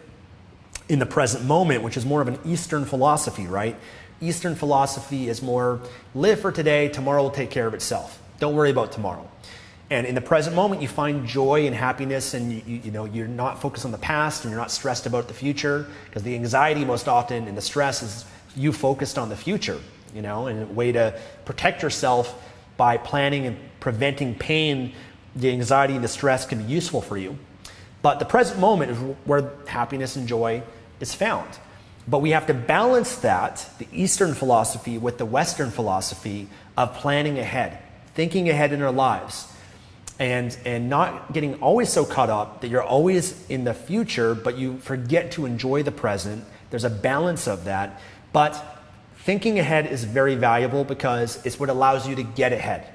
in the present moment, which is more of an Eastern philosophy, right? Eastern philosophy is more live for today, tomorrow will take care of itself. Don't worry about tomorrow. And in the present moment, you find joy and happiness, and you're not focused on the past, and you're not stressed about the future, because the anxiety most often and the stress is you focused on the future, and a way to protect yourself by planning and preventing pain, the anxiety and the stress can be useful for you. But the present moment is where happiness and joy is found. But we have to balance that, the Eastern philosophy, with the Western philosophy of planning ahead, thinking ahead in our lives. And not getting always so caught up that you're always in the future, but you forget to enjoy the present. There's a balance of that. But thinking ahead is very valuable because it's what allows you to get ahead.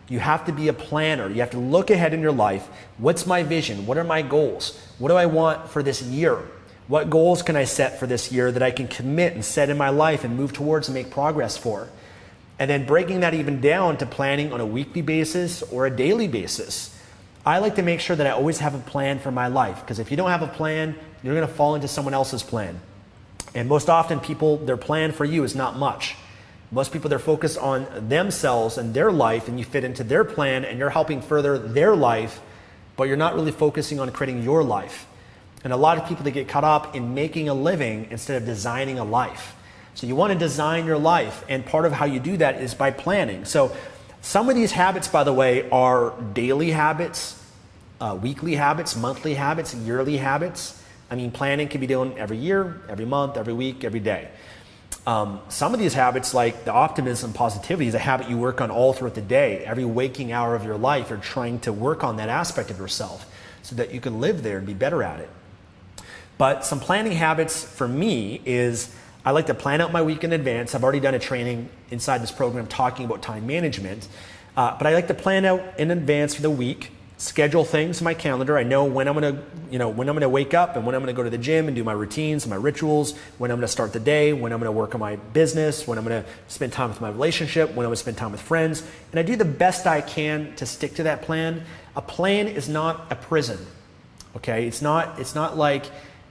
You have to be a planner. You have to look ahead in your life. What's my vision? What are my goals? What do I want for this year? What goals can I set for this year that I can commit and set in my life and move towards and make progress for? And then breaking that even down to planning on a weekly basis or a daily basis. I like to make sure that I always have a plan for my life, because if you don't have a plan, you're going to fall into someone else's plan. And most often people, their plan for you is not much. Most people, they're focused on themselves and their life, and you fit into their plan and you're helping further their life, but you're not really focusing on creating your life. And a lot of people, they get caught up in making a living instead of designing a life. So you want to design your life, and part of how you do that is by planning. So some of these habits, by the way, are daily habits, weekly habits, monthly habits, yearly habits. Planning can be done every year, every month, every week, every day. Some of these habits, like the optimism, positivity, is a habit you work on all throughout the day. Every waking hour of your life, you're trying to work on that aspect of yourself so that you can live there and be better at it. But some planning habits for me is I like to plan out my week in advance. I've already done a training inside this program talking about time management. But I like to plan out in advance for the week, schedule things in my calendar. I know when I'm going to wake up and when I'm going to go to the gym and do my routines and my rituals, when I'm going to start the day, when I'm going to work on my business, when I'm going to spend time with my relationship, when I'm going to spend time with friends. And I do the best I can to stick to that plan. A plan is not a prison. Okay? It's not like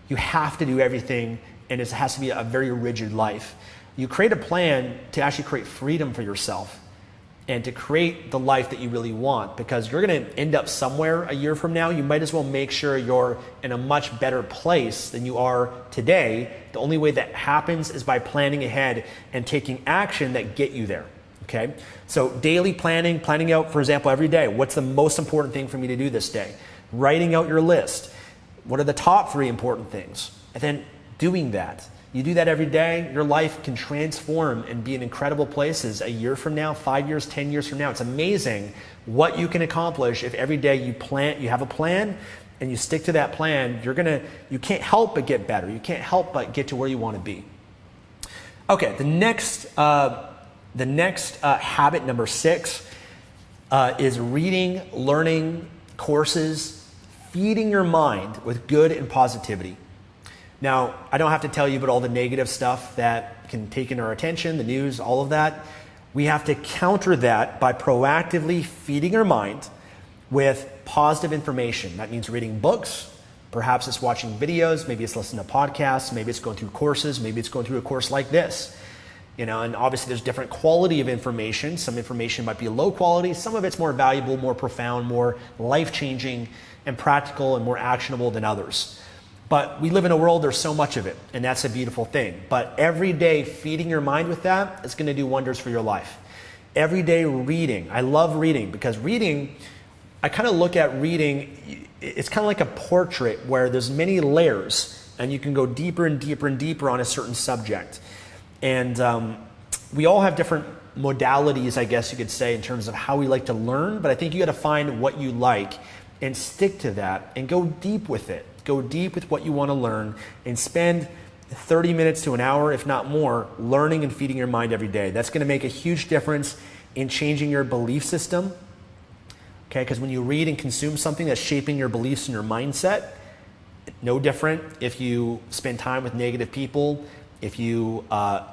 you have to do everything and it has to be a very rigid life. You create a plan to actually create freedom for yourself and to create the life that you really want, because you're going to end up somewhere a year from now. You might as well make sure you're in a much better place than you are today. The only way that happens is by planning ahead and taking action that get you there. Okay? So daily planning out, for example, every day. What's the most important thing for me to do this day? Writing out your list. What are the top 3 important things? And then doing that. You do that every day, your life can transform and be in incredible places a year from now, 5 years, 10 years from now. It's amazing what you can accomplish if every day you have a plan and you stick to that plan. You can't help but get better. You can't help but get to where you want to be. Okay, the next habit, number 6, is reading, learning, courses, feeding your mind with good and positivity. Now, I don't have to tell you about all the negative stuff that can take in our attention, the news, all of that. We have to counter that by proactively feeding our mind with positive information. That means reading books, perhaps it's watching videos, maybe it's listening to podcasts, maybe it's going through courses, maybe it's going through a course like this. And obviously there's different quality of information. Some information might be low quality, some of it's more valuable, more profound, more life-changing and practical and more actionable than others. But we live in a world, there's so much of it, and that's a beautiful thing. But every day feeding your mind with that is going to do wonders for your life. Every day reading. I love reading because reading, I kind of look at reading, it's kind of like a portrait where there's many layers and you can go deeper and deeper and deeper on a certain subject. And we all have different modalities, I guess you could say, in terms of how we like to learn, but I think you got to find what you like and stick to that and go deep with it. Go deep with what you want to learn and spend 30 minutes to an hour, if not more, learning and feeding your mind every day. That's going to make a huge difference in changing your belief system. Okay, because when you read and consume something that's shaping your beliefs and your mindset, no different if you spend time with negative people, if you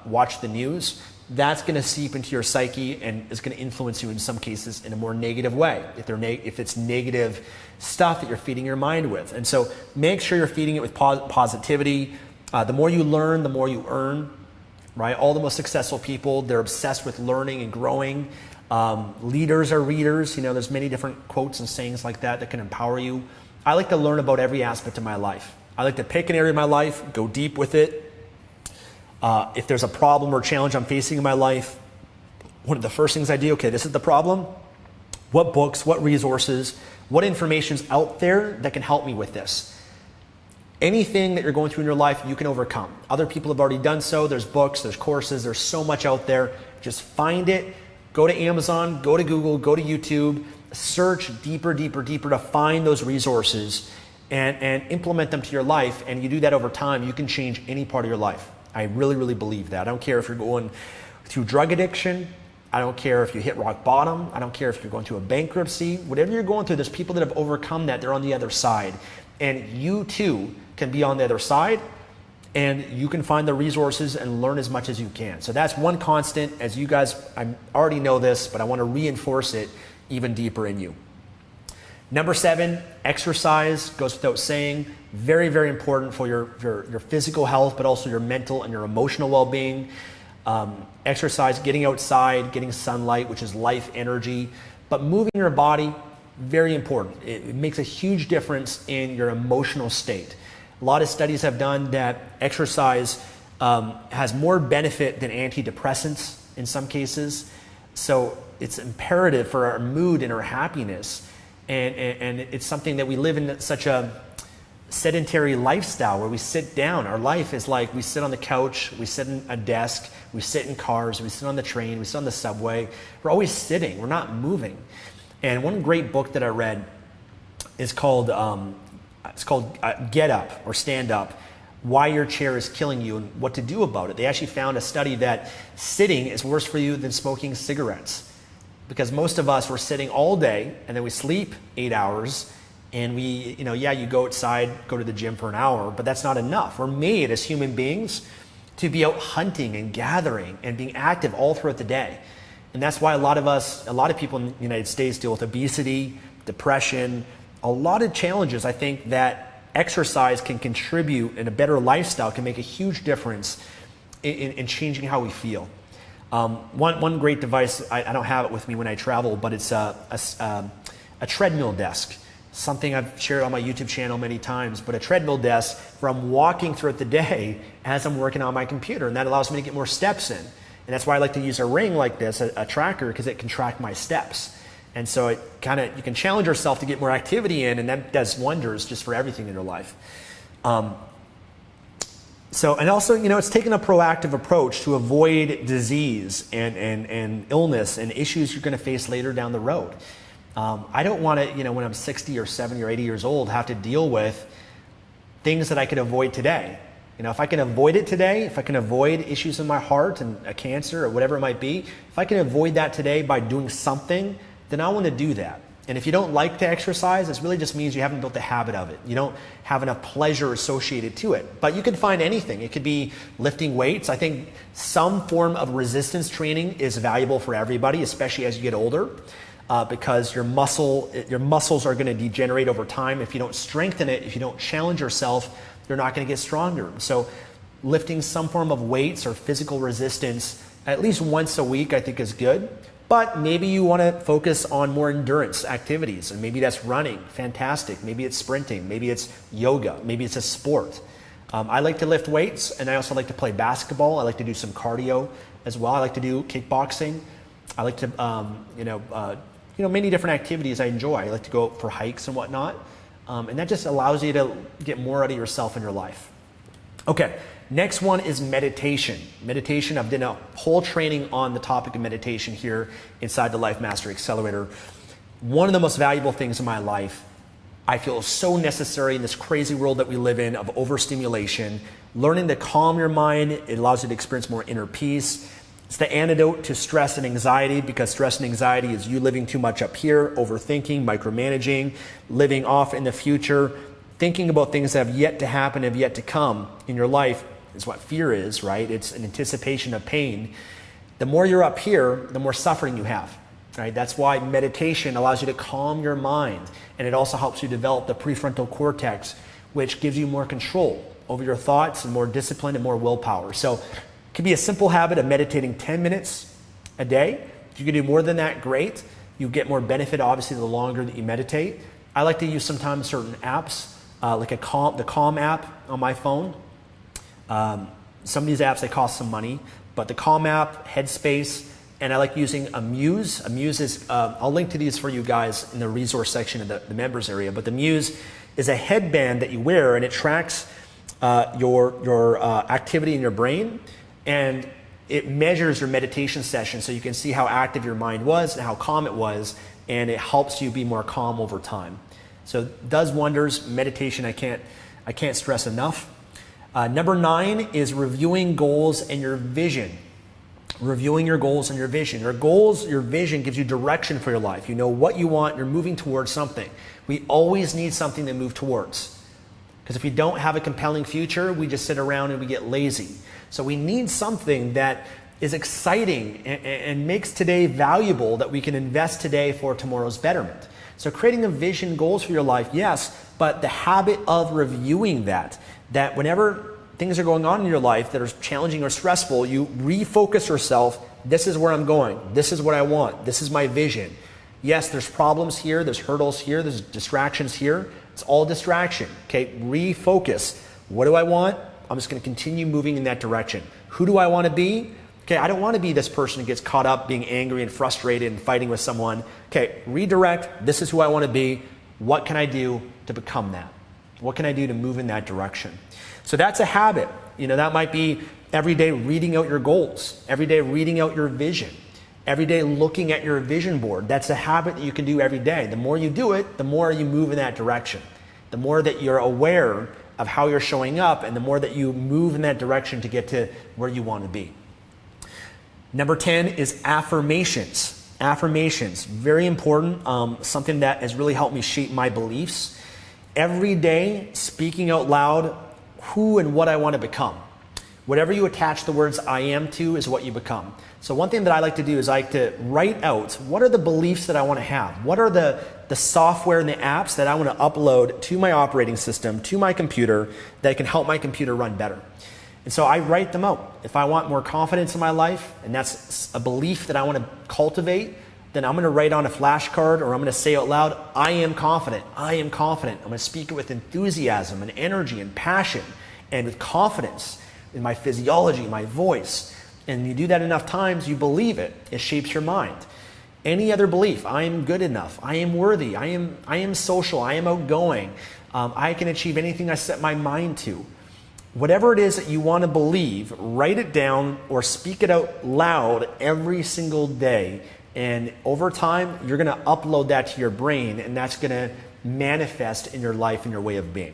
watch the news, that's going to seep into your psyche and is going to influence you in some cases in a more negative way, if it's negative stuff that you're feeding your mind with. And so make sure you're feeding it with positivity. The more you learn, the more you earn, right? All the most successful people, they're obsessed with learning and growing. Leaders are readers. There's many different quotes and sayings like that can empower you. I like to learn about every aspect of my life. I like to pick an area of my life, go deep with it. If there's a problem or challenge I'm facing in my life, one of the first things I do, okay, this is the problem. What books, what resources, what information's out there that can help me with this? Anything that you're going through in your life, you can overcome. Other people have already done so. There's books, there's courses, there's so much out there. Just find it. Go to Amazon, go to Google, go to YouTube, search deeper, deeper, deeper to find those resources and implement them to your life. And you do that over time, you can change any part of your life. I really, really believe that. I don't care if you're going through drug addiction. I don't care if you hit rock bottom. I don't care if you're going through a bankruptcy. Whatever you're going through, there's people that have overcome that. They're on the other side. And you too can be on the other side, and you can find the resources and learn as much as you can. So that's one constant. As you guys, I already know this, but I want to reinforce it even deeper in you. Number 7, exercise. Goes without saying. Very, very important for your physical health, but also your mental and your emotional well-being. Exercise, getting outside, getting sunlight, which is life energy. But moving your body, very important. It makes a huge difference in your emotional state. A lot of studies have done that exercise has more benefit than antidepressants in some cases. So it's imperative for our mood and our happiness. And it's something that we live in such a sedentary lifestyle where we sit down. Our life is like we sit on the couch, we sit in a desk, we sit in cars, we sit on the train, we sit on the subway. We're always sitting, we're not moving. And one great book that I read is called Get Up or Stand Up, Why Your Chair is Killing You and What to Do About It. They actually found a study that sitting is worse for you than smoking cigarettes. Because most of us, we're sitting all day and then we sleep 8 hours and you go outside, go to the gym for an hour, but that's not enough. We're made as human beings to be out hunting and gathering and being active all throughout the day. And that's why a lot of people in the United States deal with obesity, depression, a lot of challenges. I think that exercise can contribute, and a better lifestyle can make a huge difference in changing how we feel. One great device, I don't have it with me when I travel, but it's a treadmill desk. Something I've shared on my YouTube channel many times, but a treadmill desk from walking throughout the day as I'm working on my computer, and that allows me to get more steps in. And that's why I like to use a ring like this, a tracker, because it can track my steps. And so you can challenge yourself to get more activity in, and that does wonders just for everything in your life. And also, it's taking a proactive approach to avoid disease and illness and issues you're going to face later down the road. I don't want to, when I'm 60 or 70 or 80 years old, have to deal with things that I could avoid today. If I can avoid it today, if I can avoid issues in my heart and a cancer or whatever it might be, if I can avoid that today by doing something, then I want to do that. And if you don't like to exercise, it really just means you haven't built the habit of it. You don't have enough pleasure associated to it. But you can find anything. It could be lifting weights. I think some form of resistance training is valuable for everybody, especially as you get older, because your muscles are going to degenerate over time. If you don't strengthen it, if you don't challenge yourself, you're not going to get stronger. So lifting some form of weights or physical resistance at least once a week, I think is good. But maybe you want to focus on more endurance activities, and maybe that's running, fantastic. Maybe it's sprinting, maybe it's yoga, maybe it's a sport. I like to lift weights, and I also like to play basketball. I like to do some cardio as well. I like to do kickboxing. I like to, many different activities I enjoy. I like to go for hikes and whatnot, and that just allows you to get more out of yourself in your life. Okay. Next one is meditation. Meditation, I've done a whole training on the topic of meditation here inside the Life Mastery Accelerator. One of the most valuable things in my life, I feel is so necessary in this crazy world that we live in of overstimulation. Learning to calm your mind, it allows you to experience more inner peace. It's the antidote to stress and anxiety, because stress and anxiety is you living too much up here, overthinking, micromanaging, living off in the future, thinking about things that have yet to happen, have yet to come in your life. Is what fear is, right? It's an anticipation of pain. The more you're up here, the more suffering you have, right? That's why meditation allows you to calm your mind, and it also helps you develop the prefrontal cortex, which gives you more control over your thoughts and more discipline and more willpower. So it can be a simple habit of meditating 10 minutes a day. If you can do more than that, great. You get more benefit, obviously, the longer that you meditate. I like to use sometimes certain apps, like the Calm app on my phone. Some of these apps, they cost some money, but the Calm app, Headspace, and I like using a Muse. A Muse is, I'll link to these for you guys in the resource section of the members area, but the Muse is a headband that you wear, and it tracks your activity in your brain, and it measures your meditation session so you can see how active your mind was and how calm it was, and it helps you be more calm over time. So it does wonders. Meditation, I can't stress enough. Number 9 is reviewing goals and your vision. Reviewing your goals and your vision. Your goals, your vision gives you direction for your life. You know what you want, you're moving towards something. We always need something to move towards. Because if we don't have a compelling future, we just sit around and we get lazy. So we need something that is exciting and makes today valuable, that we can invest today for tomorrow's betterment. So creating a vision, goals for your life, yes, but the habit of reviewing that whenever things are going on in your life that are challenging or stressful, you refocus yourself. This is where I'm going. This is what I want. This is my vision. Yes, there's problems here. There's hurdles here. There's distractions here. It's all distraction. Okay, refocus. What do I want? I'm just going to continue moving in that direction. Who do I want to be? Okay, I don't want to be this person who gets caught up being angry and frustrated and fighting with someone. Okay, redirect. This is who I want to be. What can I do to become that? What can I do to move in that direction? So that's a habit. That might be every day reading out your goals, every day reading out your vision, every day looking at your vision board. That's a habit that you can do every day. The more you do it, the more you move in that direction. The more that you're aware of how you're showing up, and the more that you move in that direction to get to where you want to be. Number 10 is affirmations. Affirmations, very important, something that has really helped me shape my beliefs. Every day, speaking out loud who and what I want to become. Whatever you attach the words I am to is what you become. So one thing that I like to do is I like to write out, what are the beliefs that I want to have? What are the software and the apps that I want to upload to my operating system, to my computer, that can help my computer run better? And so I write them out. If I want more confidence in my life, and that's a belief that I want to cultivate, then I'm going to write on a flashcard, or I'm going to say out loud, I am confident. I am confident. I'm going to speak it with enthusiasm and energy and passion and with confidence in my physiology, my voice. And you do that enough times, you believe it. It shapes your mind. Any other belief, I am good enough. I am worthy. I am social. I am outgoing. I can achieve anything I set my mind to. Whatever it is that you want to believe, write it down or speak it out loud every single day. And over time, you're going to upload that to your brain, and that's going to manifest in your life and your way of being.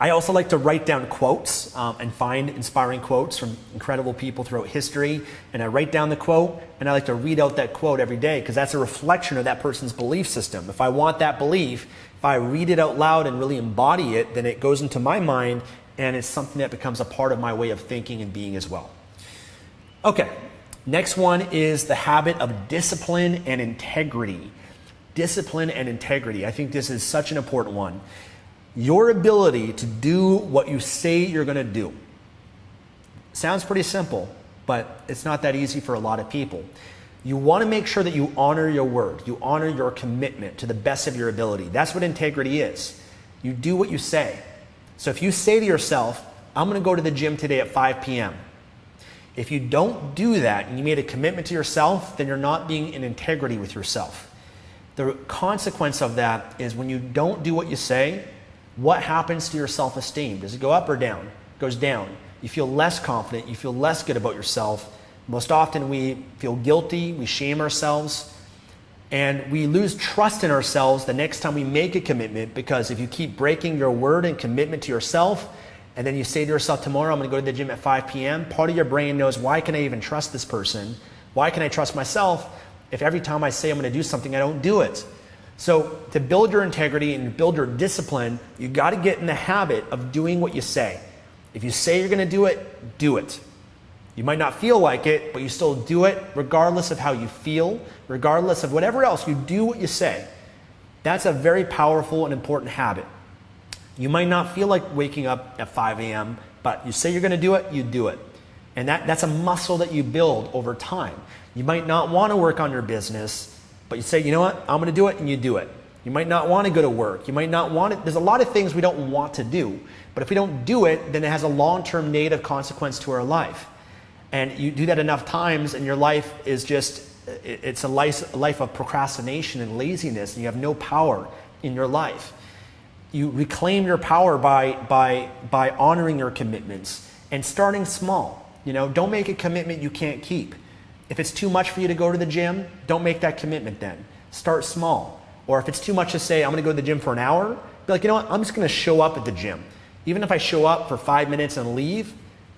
I also like to write down quotes and find inspiring quotes from incredible people throughout history. And I write down the quote, and I like to read out that quote every day because that's a reflection of that person's belief system. If I want that belief, if I read it out loud and really embody it, then it goes into my mind, and it's something that becomes a part of my way of thinking and being as well. Okay, next one is the habit of discipline and integrity. Discipline and integrity. I think this is such an important one. Your ability to do what you say you're going to do. Sounds pretty simple, but it's not that easy for a lot of people. You want to make sure that you honor your word. You honor your commitment to the best of your ability. That's what integrity is. You do what you say. So if you say to yourself, I'm going to go to the gym today at 5 p.m. If you don't do that and you made a commitment to yourself, then you're not being in integrity with yourself. The consequence of that is when you don't do what you say, what happens to your self-esteem? Does it go up or down? It goes down. You feel less confident. You feel less good about yourself. Most often we feel guilty. We shame ourselves. And we lose trust in ourselves the next time we make a commitment, because if you keep breaking your word and commitment to yourself, and then you say to yourself, tomorrow I'm going to go to the gym at 5 p.m., part of your brain knows, why can I even trust this person? Why can I trust myself if every time I say I'm going to do something, I don't do it? So to build your integrity and build your discipline, you got to get in the habit of doing what you say. If you say you're going to do it, do it. You might not feel like it, but you still do it regardless of how you feel, regardless of whatever else. You do what you say. That's a very powerful and important habit. You might not feel like waking up at 5 a.m., but you say you're going to do it, you do it. And that's a muscle that you build over time. You might not want to work on your business, but you say, you know what, I'm going to do it, and you do it. You might not want to go to work. You might not want it. There's a lot of things we don't want to do. But if we don't do it, then it has a long-term negative consequence to our life. And you do that enough times, and your life is just, it's a life of procrastination and laziness, and you have no power in your life. You reclaim your power by honoring your commitments and starting small. Don't make a commitment you can't keep. If it's too much for you to go to the gym, don't make that commitment then. Start small. Or if it's too much to say, I'm going to go to the gym for an hour, be like, you know what, I'm just going to show up at the gym. Even if I show up for 5 minutes and leave,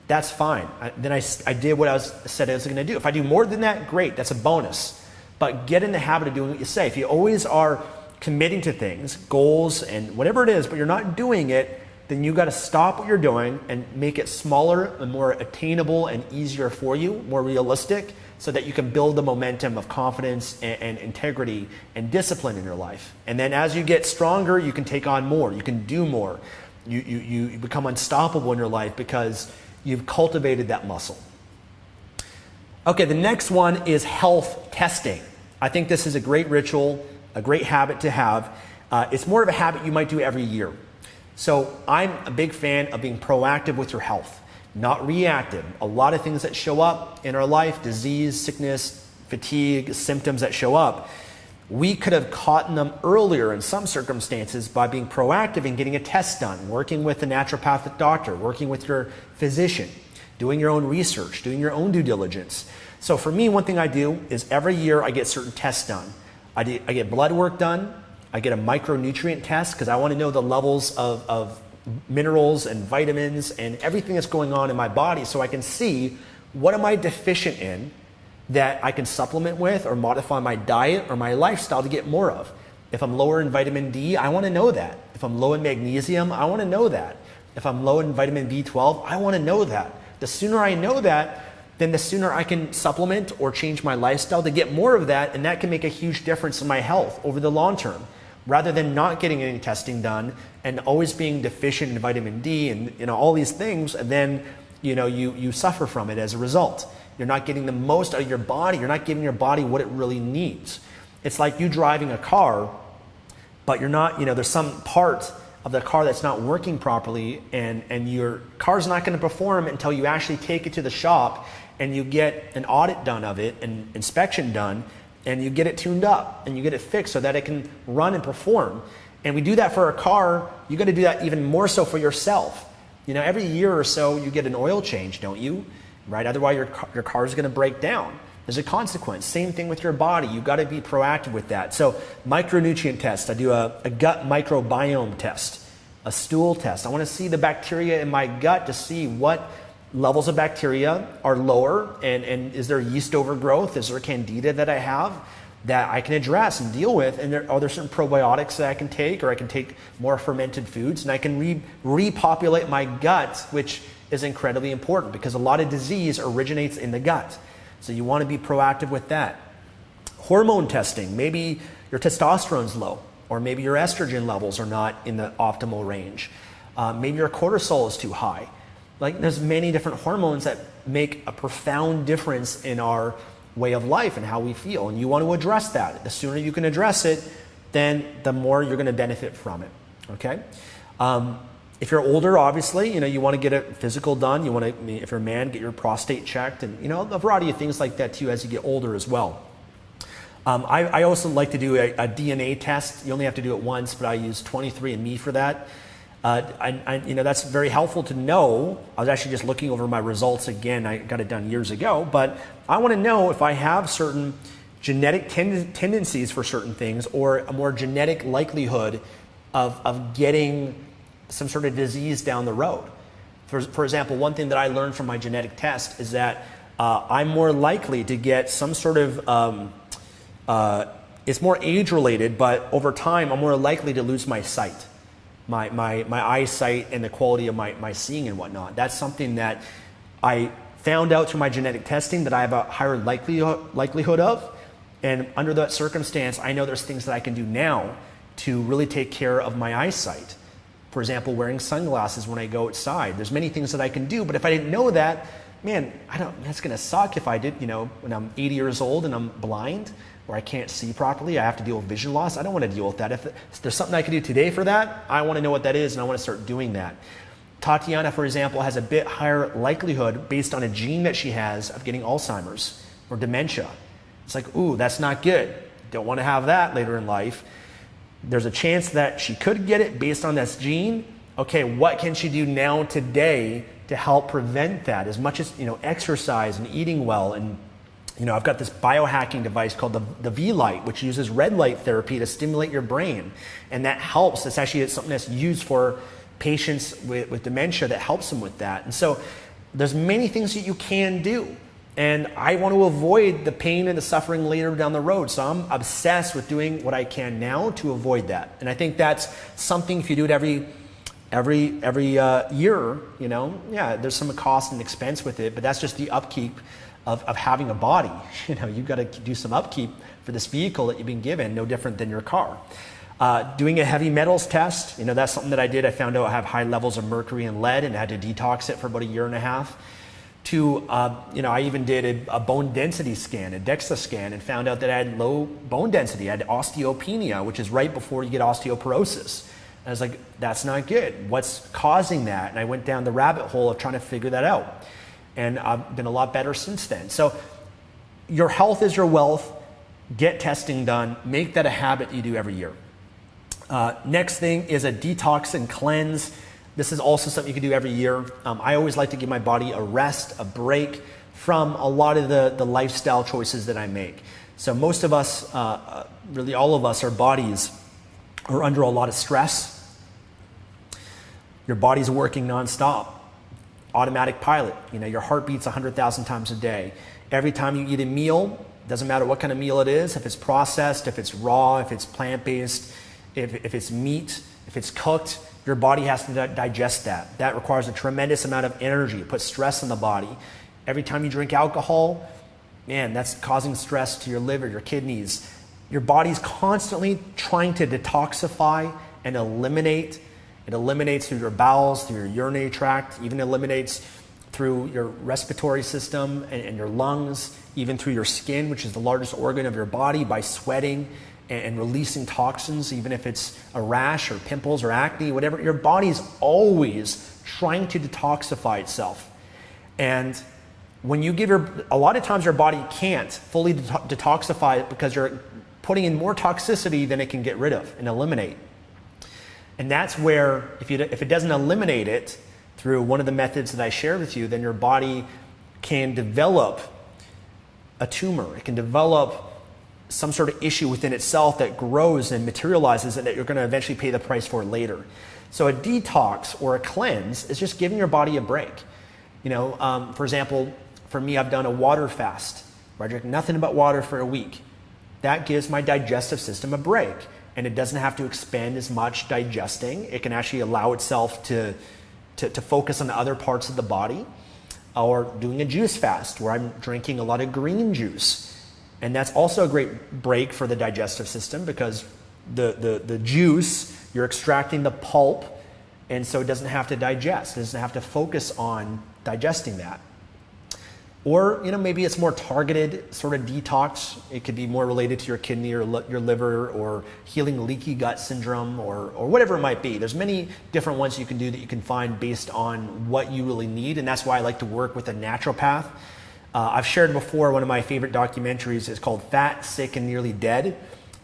that's fine. Then I did what I said I was going to do. If I do more than that, great, that's a bonus. But get in the habit of doing what you say. If you always are committing to things, goals, and whatever it is, but you're not doing it, then you got to stop what you're doing and make it smaller and more attainable and easier for you, more realistic, so that you can build the momentum of confidence and integrity and discipline in your life. And then as you get stronger, you can take on more. You can do more. You become unstoppable in your life because you've cultivated that muscle. Okay, the next one is health testing. I think this is a great ritual, a great habit to have. It's more of a habit you might do every year. So I'm a big fan of being proactive with your health, not reactive. A lot of things that show up in our life, disease, sickness, fatigue, symptoms that show up, we could have caught them earlier in some circumstances by being proactive and getting a test done, working with a naturopathic doctor, working with your physician, doing your own research, doing your own due diligence. So for me, one thing I do is every year I get certain tests done. I get blood work done. I get a micronutrient test because I want to know the levels of minerals and vitamins and everything that's going on in my body, so I can see what am I deficient in that I can supplement with or modify my diet or my lifestyle to get more of. If I'm lower in vitamin D, I want to know that. If I'm low in magnesium, I want to know that. If I'm low in vitamin B12, I want to know that. The sooner I know that, then the sooner I can supplement or change my lifestyle to get more of that, and that can make a huge difference in my health over the long term. Rather than not getting any testing done and always being deficient in vitamin D and all these things, and then you suffer from it as a result. You're not getting the most out of your body. You're not giving your body what it really needs. It's like you driving a car, but you're not, there's some part of the car that's not working properly, and your car's not going to perform until you actually take it to the shop and you get an audit done of it, an inspection done, and you get it tuned up and you get it fixed so that it can run and perform. And we do that for a car. You got to do that even more so for yourself. Every year or so you get an oil change, don't you? Right? Otherwise your car is going to break down. There's a consequence. Same thing with your body. You got to be proactive with that. So micronutrient test. I do a gut microbiome test. a stool test. I want to see the bacteria in my gut to see what levels of bacteria are lower, and is there yeast overgrowth? Is there candida that I have that I can address and deal with? And are there certain probiotics that I can take, or I can take more fermented foods, and I can repopulate my gut, which is incredibly important because a lot of disease originates in the gut. So you want to be proactive with that. Hormone testing, maybe your testosterone's low, or maybe your estrogen levels are not in the optimal range. Maybe your cortisol is too high. Like, there's many different hormones that make a profound difference in our way of life and how we feel, and you want to address that. The sooner you can address it, then the more you're going to benefit from it. Okay. If you're older, obviously, you want to get a physical done. You want to, if you're a man, get your prostate checked, and a variety of things like that too as you get older as well. I also like to do a DNA test. You only have to do it once, but I use 23andMe for that. That's very helpful to know. I was actually just looking over my results again. I got it done years ago, but I want to know if I have certain genetic tendencies for certain things, or a more genetic likelihood of getting some sort of disease down the road. For example, one thing that I learned from my genetic test is that I'm more likely to get some sort of, it's more age related, but over time I'm more likely to lose my sight. My eyesight and the quality of my seeing and whatnot. That's something that I found out through my genetic testing that I have a higher likelihood of. And under that circumstance, I know there's things that I can do now to really take care of my eyesight. For example, wearing sunglasses when I go outside. There's many things that I can do, but if I didn't know that, man, that's gonna suck if I did, when I'm 80 years old and I'm blind, or I can't see properly, I have to deal with vision loss. I don't want to deal with that. If there's something I can do today for that, I want to know what that is, and I want to start doing that. Tatiana, for example, has a bit higher likelihood based on a gene that she has of getting Alzheimer's or dementia. It's like, ooh, that's not good. Don't want to have that later in life. There's a chance that she could get it based on this gene. Okay, what can she do now today to help prevent that? As much as, exercise and eating well, and I've got this biohacking device called the V-Light, which uses red light therapy to stimulate your brain. And that helps. It's actually something that's used for patients with dementia that helps them with that. And so there's many things that you can do. And I want to avoid the pain and the suffering later down the road. So I'm obsessed with doing what I can now to avoid that. And I think that's something, if you do it every year, there's some cost and expense with it, but that's just the upkeep of having a body. You've got to do some upkeep for this vehicle that you've been given, no different than your car. Doing a heavy metals test, that's something that I did. I found out I have high levels of mercury and lead, and I had to detox it for about 1.5 years. I even did a bone density scan, a DEXA scan, and found out that I had low bone density. I had osteopenia, which is right before you get osteoporosis. And I was like, that's not good. What's causing that? And I went down the rabbit hole of trying to figure that out. And I've been a lot better since then. So your health is your wealth. Get testing done. Make that a habit you do every year. Next thing is a detox and cleanse. This is also something you can do every year. I always like to give my body a rest, a break from a lot of the lifestyle choices that I make. So most of us, really all of us, our bodies are under a lot of stress. Your body's working nonstop. Automatic pilot. Your heart beats 100,000 times a day. Every time you eat a meal, doesn't matter what kind of meal it is, if it's processed, if it's raw, if it's plant-based, if it's meat, if it's cooked, your body has to digest that. That requires a tremendous amount of energy. It puts stress on the body. Every time you drink alcohol, man, that's causing stress to your liver, your kidneys. Your body's constantly trying to detoxify and eliminate. It eliminates through your bowels, through your urinary tract, even eliminates through your respiratory system and your lungs, even through your skin, which is the largest organ of your body, by sweating and releasing toxins, even if it's a rash or pimples or acne, whatever. Your body's always trying to detoxify itself. And when you give a lot of times your body can't fully detoxify it because you're putting in more toxicity than it can get rid of and eliminate. And that's where, if it doesn't eliminate it through one of the methods that I shared with you, then your body can develop a tumor. It can develop some sort of issue within itself that grows and materializes and that you're going to eventually pay the price for later. So a detox or a cleanse is just giving your body a break. For example, for me, I've done a water fast where I drink nothing but water for a week. That gives my digestive system a break, and it doesn't have to expend as much digesting. It can actually allow itself to focus on other parts of the body. Or doing a juice fast where I'm drinking a lot of green juice. And that's also a great break for the digestive system because the juice, you're extracting the pulp, and so it doesn't have to digest. It doesn't have to focus on digesting that. Or, maybe it's more targeted sort of detox. It could be more related to your kidney or your liver, or healing leaky gut syndrome, or whatever it might be. There's many different ones you can do that you can find based on what you really need, and that's why I like to work with a naturopath. I've shared before, one of my favorite documentaries is called Fat, Sick, and Nearly Dead.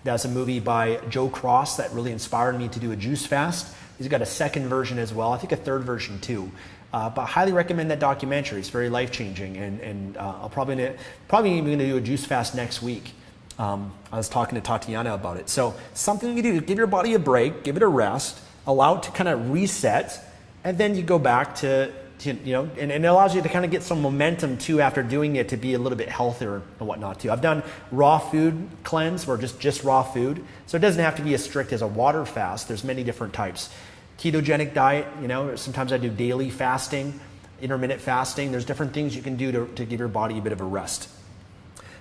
That's a movie by Joe Cross that really inspired me to do a juice fast. He's got a second version as well, I think a third version too. But I highly recommend that documentary. It's very life-changing, and I'll probably even going to do a juice fast next week. I was talking to Tatiana about it. So something you do, give your body a break, give it a rest, allow it to kind of reset, and then you go back to and it allows you to kind of get some momentum too after doing it to be a little bit healthier and whatnot too. I've done raw food cleanse or just raw food. So it doesn't have to be as strict as a water fast. There's many different types. Ketogenic diet, sometimes I do daily fasting, intermittent fasting. There's different things you can do to give your body a bit of a rest.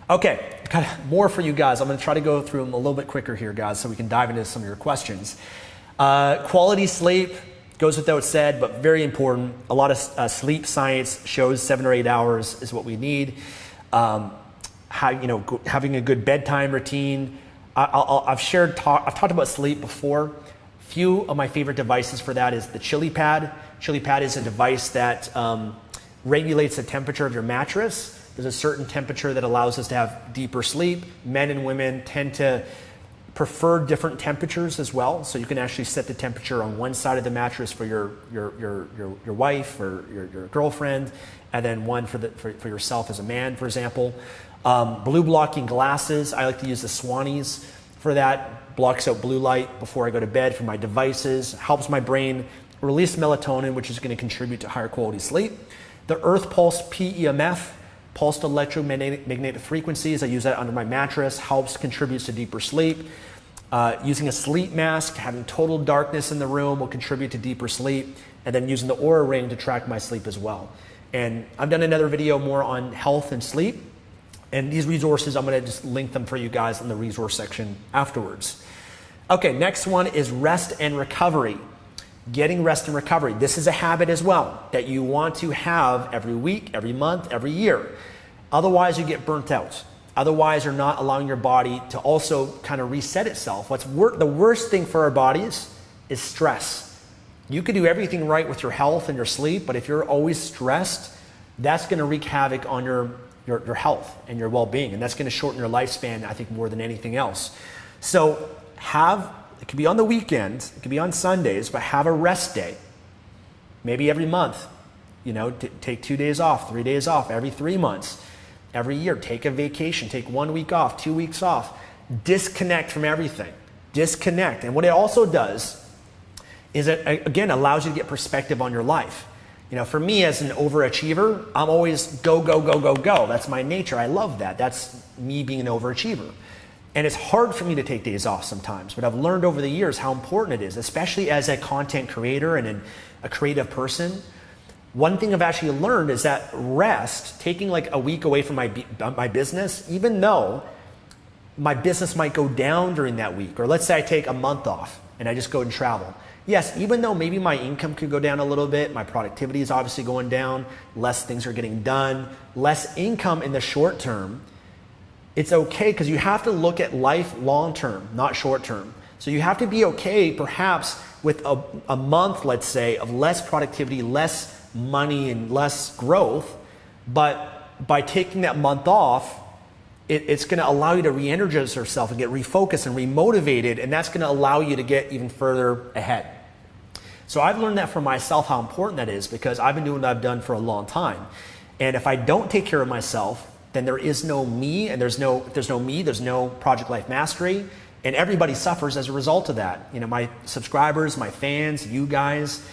Okay, kind of more for you guys. I'm going to try to go through them a little bit quicker here, guys, so we can dive into some of your questions. Quality sleep goes without said, but very important. A lot of sleep science shows 7 or 8 hours is what we need. Having a good bedtime routine. I've talked about sleep before. Few of my favorite devices for that is the Chili Pad. Chili Pad is a device that regulates the temperature of your mattress. There's a certain temperature that allows us to have deeper sleep. Men and women tend to prefer different temperatures as well. So you can actually set the temperature on one side of the mattress for your wife or your girlfriend, and then one for yourself as a man, for example. Blue blocking glasses. I like to use the Swannies for that. Blocks out blue light before I go to bed for my devices. Helps my brain release melatonin, which is going to contribute to higher quality sleep. The Earth Pulse PEMF, pulsed electromagnetic frequencies. I use that under my mattress. Contributes to deeper sleep. Using a sleep mask, having total darkness in the room will contribute to deeper sleep. And then using the Aura Ring to track my sleep as well. And I've done another video more on health and sleep. And these resources, I'm going to just link them for you guys in the resource section afterwards. Okay, next one is rest and recovery. Getting rest and recovery. This is a habit as well that you want to have every week, every month, every year. Otherwise, you get burnt out. Otherwise, you're not allowing your body to also kind of reset itself. The worst thing for our bodies is stress. You could do everything right with your health and your sleep, but if you're always stressed, that's going to wreak havoc on your health and your well-being, and that's going to shorten your lifespan, I think, more than anything else. So it could be on the weekends, it could be on Sundays, but have a rest day. Maybe every month, take 2 days off, 3 days off, every 3 months. Every year, take a vacation, take 1 week off, 2 weeks off. Disconnect from everything. Disconnect. And what it also does is it, again, allows you to get perspective on your life. For me as an overachiever, I'm always go, go, go, go, go. That's my nature. I love that. That's me being an overachiever. And it's hard for me to take days off sometimes, but I've learned over the years how important it is, especially as a content creator and a creative person. One thing I've actually learned is that rest, taking like a week away from my business, even though my business might go down during that week, or let's say I take a month off and I just go and travel. Yes, even though maybe my income could go down a little bit, my productivity is obviously going down, less things are getting done, less income in the short term, it's okay because you have to look at life long term, not short term. So you have to be okay perhaps with a month, let's say, of less productivity, less money and less growth, but by taking that month off, it's going to allow you to re-energize yourself and get refocused and remotivated, and that's going to allow you to get even further ahead. So I've learned that for myself how important that is because I've been doing what I've done for a long time. And if I don't take care of myself, then there is no me, and if there's no me, there's no Project Life Mastery, And everybody suffers as a result of that. You know, my subscribers, my fans, you guys,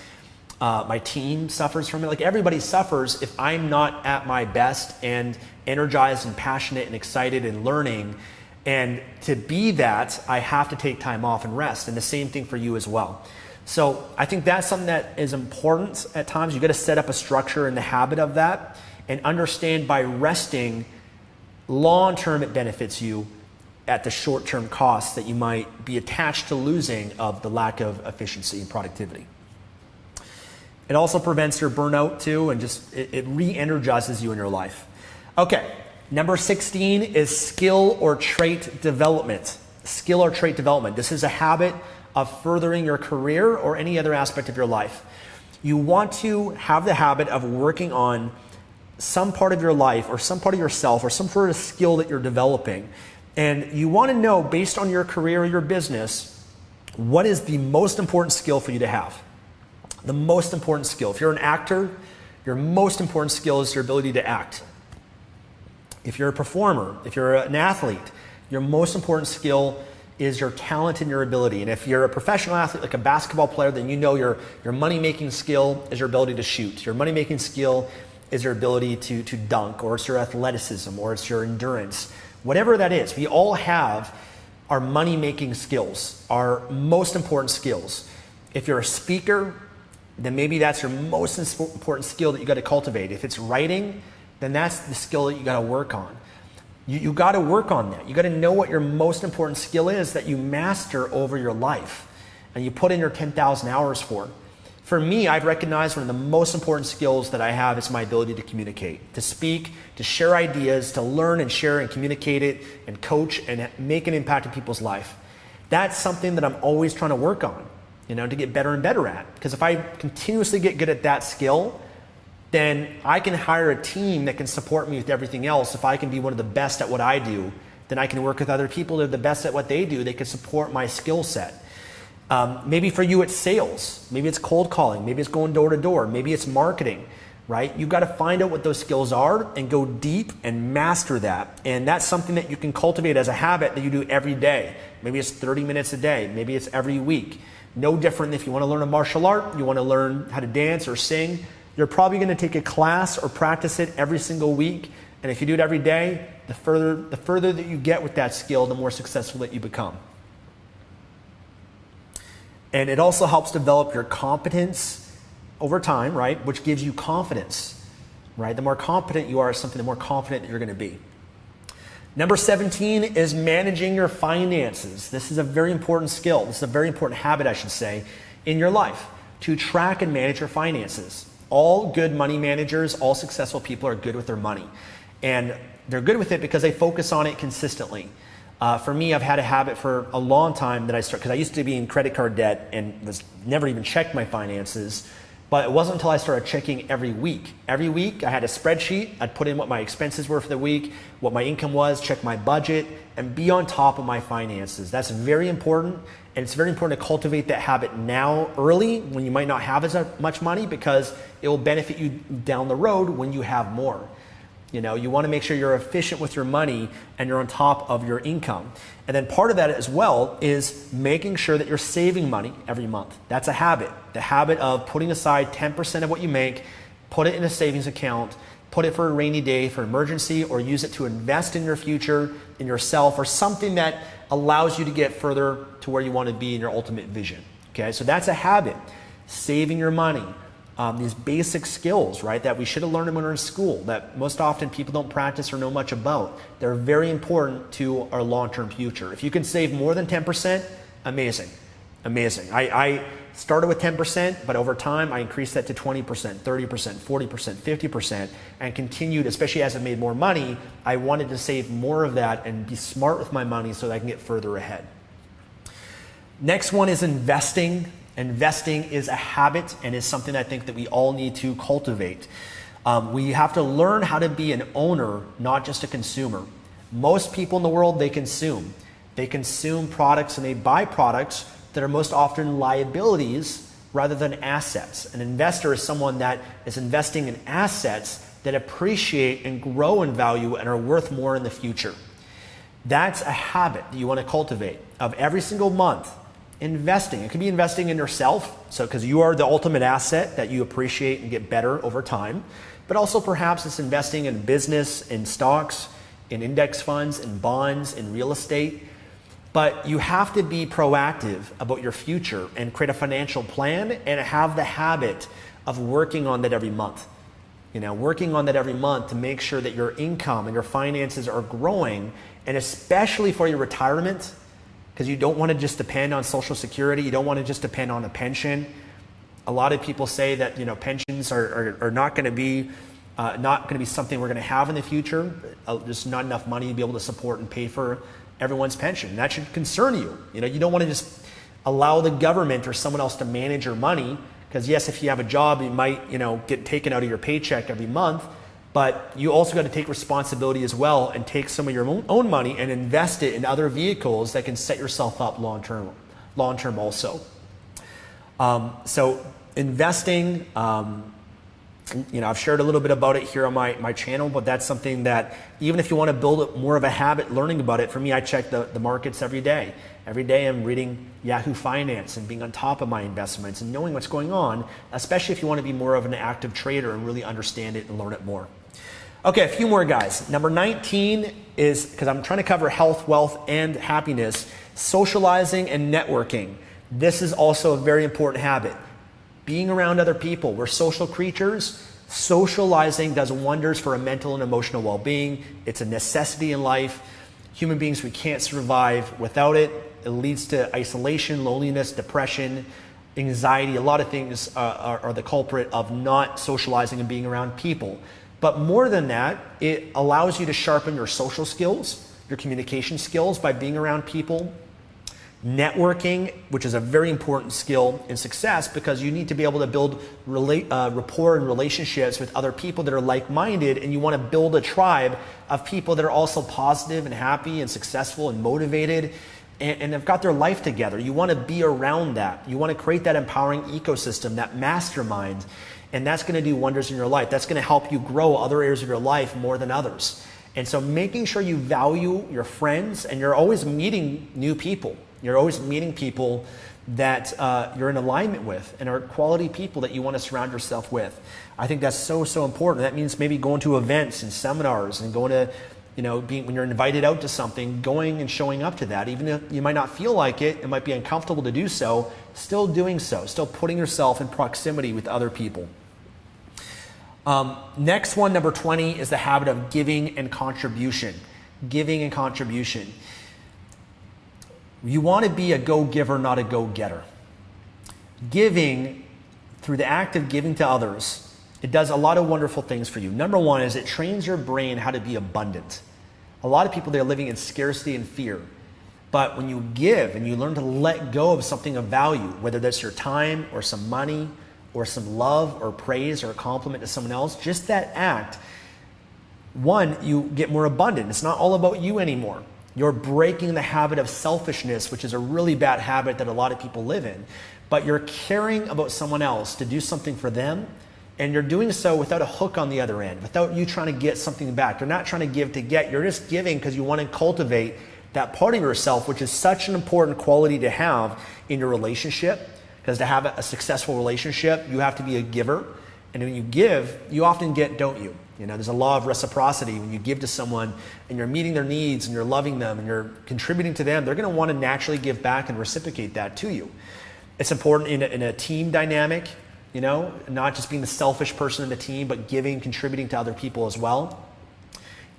my team suffers from it. Like, everybody suffers if I'm not at my best and energized and passionate and excited and learning. And to be that, I have to take time off and rest. And the same thing for you as well. So I think that's something that is important at times. You got to set up a structure and the habit of that, and understand by resting, long term it benefits you at the short term costs that you might be attached to losing of the lack of efficiency and productivity. It also prevents your burnout too, and just it re-energizes you in your life. Okay, number 16 is skill or trait development. Skill or trait development. This is a habit of furthering your career or any other aspect of your life. You want to have the habit of working on some part of your life or some part of yourself or some sort of skill that you're developing. And you want to know, based on your career or your business, what is the most important skill for you to have. The most important skill. If you're an actor, your most important skill is your ability to act. If you're a performer, if you're an athlete, your most important skill is your talent and your ability. And if you're a professional athlete, like a basketball player, then you know your money-making skill is your ability to shoot. Your money-making skill is your ability to dunk, or it's your athleticism, or it's your endurance. Whatever that is, we all have our money-making skills, our most important skills. If you're a speaker, then maybe that's your most important skill that you got to cultivate. If it's writing, then that's the skill that you got to work on. You got to work on that. You got to know what your most important skill is that you master over your life, and you put in your 10,000 hours for. For me, I've recognized one of the most important skills that I have is my ability to communicate, to speak, to share ideas, to learn and share and communicate it and coach and make an impact in people's life. That's something that I'm always trying to work on, to get better and better at. Because if I continuously get good at that skill, then I can hire a team that can support me with everything else. If I can be one of the best at what I do, then I can work with other people that are the best at what they do. They can support my skill set. Maybe for you it's sales, maybe it's cold calling, maybe it's going door to door, maybe it's marketing, right? You've got to find out what those skills are and go deep and master that. And that's something that you can cultivate as a habit that you do every day. Maybe it's 30 minutes a day, maybe it's every week. No different if you want to learn a martial art, you want to learn how to dance or sing, you're probably going to take a class or practice it every single week. And if you do it every day, the further that you get with that skill, the more successful that you become. And it also helps develop your competence over time, right? Which gives you confidence, right? The more competent you are at something, the more confident that you're going to be. Number 17 is managing your finances. This is a very important skill. This is a very important habit, I should say, in your life, to track and manage your finances. All good money managers, all successful people are good with their money. And they're good with it because they focus on it consistently. For me, I've had a habit for a long time that I started, because I used to be in credit card debt and was never even checked my finances. But it wasn't until I started checking every week. Every week I had a spreadsheet. I'd put in what my expenses were for the week, what my income was, check my budget, and be on top of my finances. That's very important. And it's very important to cultivate that habit now, early, when you might not have as much money, because it will benefit you down the road when you have more. You want to make sure you're efficient with your money and you're on top of your income. And then part of that as well is making sure that you're saving money every month. That's a habit. The habit of putting aside 10% of what you make, put it in a savings account, put it for a rainy day, for emergency, or use it to invest in your future, in yourself, or something that allows you to get further to where you want to be in your ultimate vision. Okay, so that's a habit. Saving your money. These basic skills, right, that we should have learned when we were in school, that most often people don't practice or know much about. They're very important to our long-term future. If you can save more than 10%, amazing, amazing. I started with 10%, but over time I increased that to 20%, 30%, 40%, 50%, and continued, especially as I made more money, I wanted to save more of that and be smart with my money so that I can get further ahead. Next one is investing. Investing is a habit and is something I think that we all need to cultivate. We have to learn how to be an owner, not just a consumer. Most people in the world, they consume. They consume products and they buy products that are most often liabilities rather than assets. An investor is someone that is investing in assets that appreciate and grow in value and are worth more in the future. That's a habit that you want to cultivate of every single month investing. It could be investing in yourself, so because you are the ultimate asset that you appreciate and get better over time, but also perhaps it's investing in business, in stocks, in index funds, in bonds, in real estate. But you have to be proactive about your future and create a financial plan and have the habit of working on that every month. Working on that every month to make sure that your income and your finances are growing, and especially for your retirement, because you don't want to just depend on Social Security. You don't want to just depend on a pension. A lot of people say that pensions are not going to be something we're going to have in the future. There's not enough money to be able to support and pay for everyone's pension. That should concern you. You don't want to just allow the government or someone else to manage your money, because yes, if you have a job, you might get taken out of your paycheck every month, but you also got to take responsibility as well and take some of your own money and invest it in other vehicles that can set yourself up long term also. So investing, I've shared a little bit about it here on my channel, but that's something that even if you want to build more of a habit learning about it, for me, I check the markets every day. Every day I'm reading Yahoo Finance and being on top of my investments and knowing what's going on, especially if you want to be more of an active trader and really understand it and learn it more. Okay, a few more, guys. Number 19 is, because I'm trying to cover health, wealth, and happiness, socializing and networking. This is also a very important habit. Being around other people. We're social creatures. Socializing does wonders for our mental and emotional well-being. It's a necessity in life. Human beings, we can't survive without it. It leads to isolation, loneliness, depression, anxiety. A lot of things are the culprit of not socializing and being around people. But more than that, it allows you to sharpen your social skills, your communication skills by being around people. Networking, which is a very important skill in success, because you need to be able to build rapport and relationships with other people that are like-minded, and you want to build a tribe of people that are also positive and happy and successful and motivated and have got their life together. You want to be around that. You want to create that empowering ecosystem, that mastermind, and that's going to do wonders in your life. That's going to help you grow other areas of your life more than others. And so making sure you value your friends, and you're always meeting new people. You're always meeting people that you're in alignment with and are quality people that you want to surround yourself with. I think that's so important. That means maybe going to events and seminars and going to, when you're invited out to something, going and showing up to that. Even if you might not feel like it, it might be uncomfortable to do so, still doing so, still putting yourself in proximity with other people. Next one, number 20, is the habit of giving and contribution. Giving and contribution. You want to be a go-giver, not a go-getter. Giving, through the act of giving to others, it does a lot of wonderful things for you. Number one is it trains your brain how to be abundant. A lot of people, they're living in scarcity and fear. But when you give and you learn to let go of something of value, whether that's your time or some money or some love or praise or a compliment to someone else, just that act, one, you get more abundant. It's not all about you anymore. You're breaking the habit of selfishness, which is a really bad habit that a lot of people live in. But you're caring about someone else to do something for them, and you're doing so without a hook on the other end, without you trying to get something back. You're not trying to give to get. You're just giving because you want to cultivate that part of yourself, which is such an important quality to have in your relationship. Because to have a successful relationship, you have to be a giver. And when you give, you often get, don't you? There's a law of reciprocity. When you give to someone and you're meeting their needs and you're loving them and you're contributing to them, they're going to want to naturally give back and reciprocate that to you. It's important in a team dynamic, not just being the selfish person in the team, but giving, contributing to other people as well.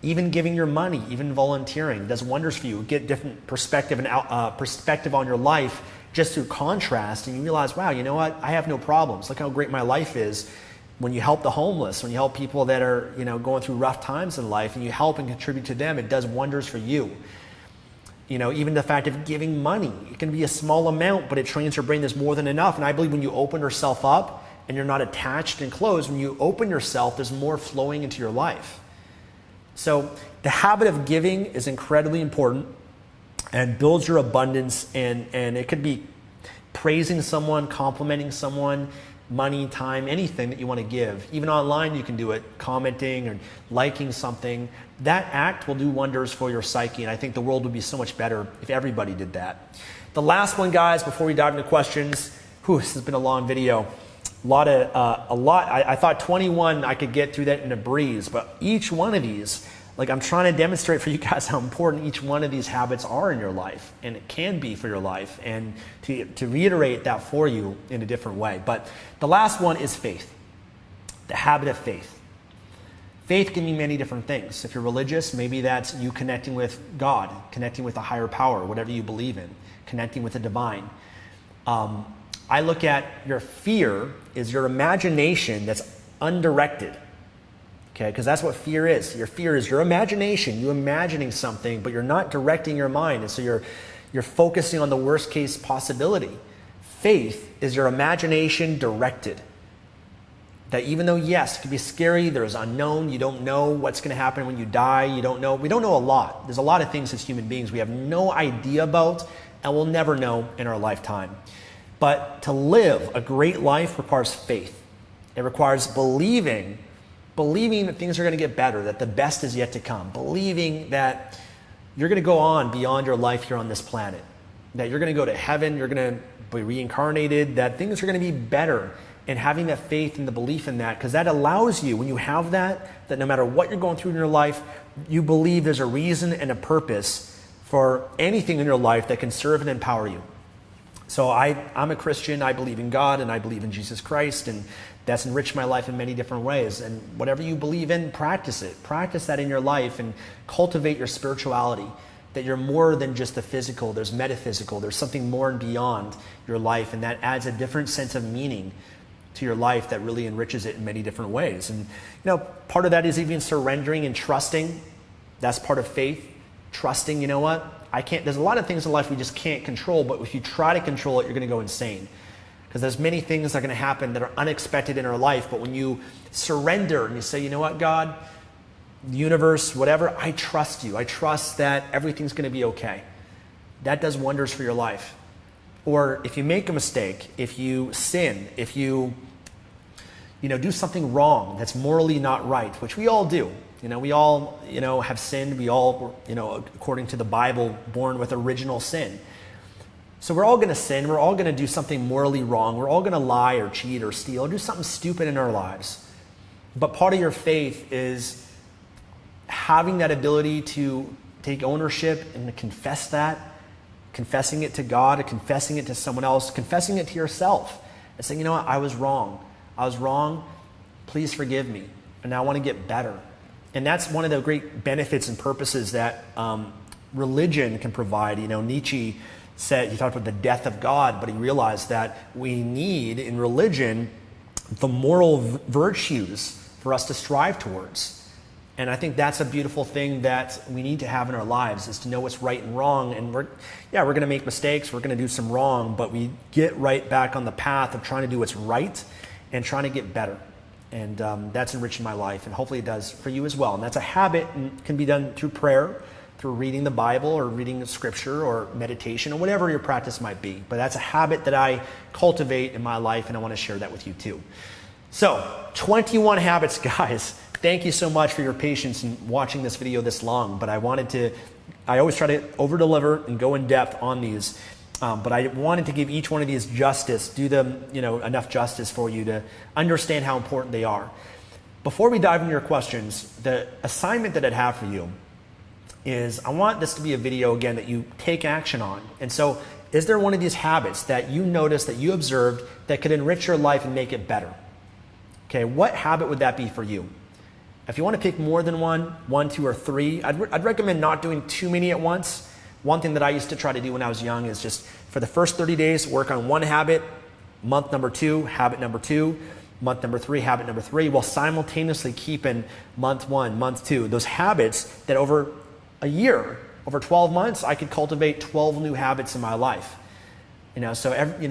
Even giving your money, even volunteering, does wonders for you. Get different perspective and perspective on your life just through contrast, and you realize, wow, you know what? I have no problems. Look how great my life is. When you help the homeless, when you help people that are, going through rough times in life, and you help and contribute to them, it does wonders for you. Even the fact of giving money, it can be a small amount, but it trains your brain there's more than enough. And I believe when you open yourself up and you're not attached and closed, when you open yourself, there's more flowing into your life. So the habit of giving is incredibly important and builds your abundance, and it could be praising someone, complimenting someone, money, time, anything that you want to give. Even online, you can do it, commenting or liking something. That act will do wonders for your psyche, and I think the world would be so much better if everybody did that. The last one, guys, before we dive into questions, this has been a long video. I thought 21, I could get through that in a breeze, but each one of these, like I'm trying to demonstrate for you guys how important each one of these habits are in your life, and it can be for your life, and to reiterate that for you in a different way. But the last one is faith, the habit of faith. Faith can mean many different things. If you're religious, maybe that's you connecting with God, connecting with a higher power, whatever you believe in, connecting with the divine. I look at your fear is your imagination that's undirected. Okay, because that's what fear is. Your fear is your imagination, you imagining something, but you're not directing your mind, and so you're focusing on the worst case possibility. Faith is your imagination directed. That even though, yes, it can be scary, there's unknown, you don't know what's going to happen when you die, we don't know a lot. There's a lot of things as human beings we have no idea about, and we'll never know in our lifetime. But to live a great life requires faith. It requires believing that things are going to get better, that the best is yet to come, believing that you're going to go on beyond your life here on this planet, that you're going to go to heaven, you're going to be reincarnated, that things are going to be better, and having that faith and the belief in that, because that allows you, when you have that no matter what you're going through in your life, you believe there's a reason and a purpose for anything in your life that can serve and empower you. So I'm a Christian, I believe in God, and I believe in Jesus Christ, and that's enriched my life in many different ways. And whatever you believe in, practice it. Practice that in your life and cultivate your spirituality, that you're more than just the physical, there's metaphysical, there's something more and beyond your life, and that adds a different sense of meaning to your life that really enriches it in many different ways. And part of that is even surrendering and trusting. That's part of faith. Trusting, there's a lot of things in life we just can't control, but if you try to control it, you're going to go insane. Because there's many things that are going to happen that are unexpected in our life, but when you surrender and you say, you know what, God, the universe, whatever, I trust you. I trust that everything's going to be okay. That does wonders for your life. Or if you make a mistake, if you sin, if you do something wrong that's morally not right, which we all do. We all, have sinned. We all, according to the Bible, born with original sin. So we're all going to sin. We're all going to do something morally wrong. We're all going to lie or cheat or steal or do something stupid in our lives. But part of your faith is having that ability to take ownership and to confess that, confessing it to God, confessing it to someone else, confessing it to yourself, and saying, I was wrong. I was wrong. Please forgive me. And now I want to get better. And that's one of the great benefits and purposes that religion can provide. Nietzsche said, he talked about the death of God, but he realized that we need in religion the moral virtues for us to strive towards. And I think that's a beautiful thing that we need to have in our lives, is to know what's right and wrong. And we're going to make mistakes, we're going to do some wrong, but we get right back on the path of trying to do what's right and trying to get better. And that's enriching my life, and hopefully it does for you as well. And that's a habit, and can be done through prayer, through reading the Bible or reading scripture or meditation or whatever your practice might be. But that's a habit that I cultivate in my life, and I want to share that with you too. So 21 habits, guys. Thank you so much for your patience in watching this video this long. But I always try to over-deliver and go in depth on these. But I wanted to give each one of these justice, do them, enough justice for you to understand how important they are. Before we dive into your questions, the assignment that I'd have for you is I want this to be a video, again, that you take action on. And so is there one of these habits that you noticed, that you observed, that could enrich your life and make it better? Okay, what habit would that be for you? If you want to pick more than one, two, or three, I'd recommend not doing too many at once. One thing that I used to try to do when I was young is just for the first 30 days, work on one habit, month number 2, habit number 2, month number 3, habit number 3, while simultaneously keeping month 1, month 2, those habits that over a year, over 12 months, I could cultivate 12 new habits in my life. So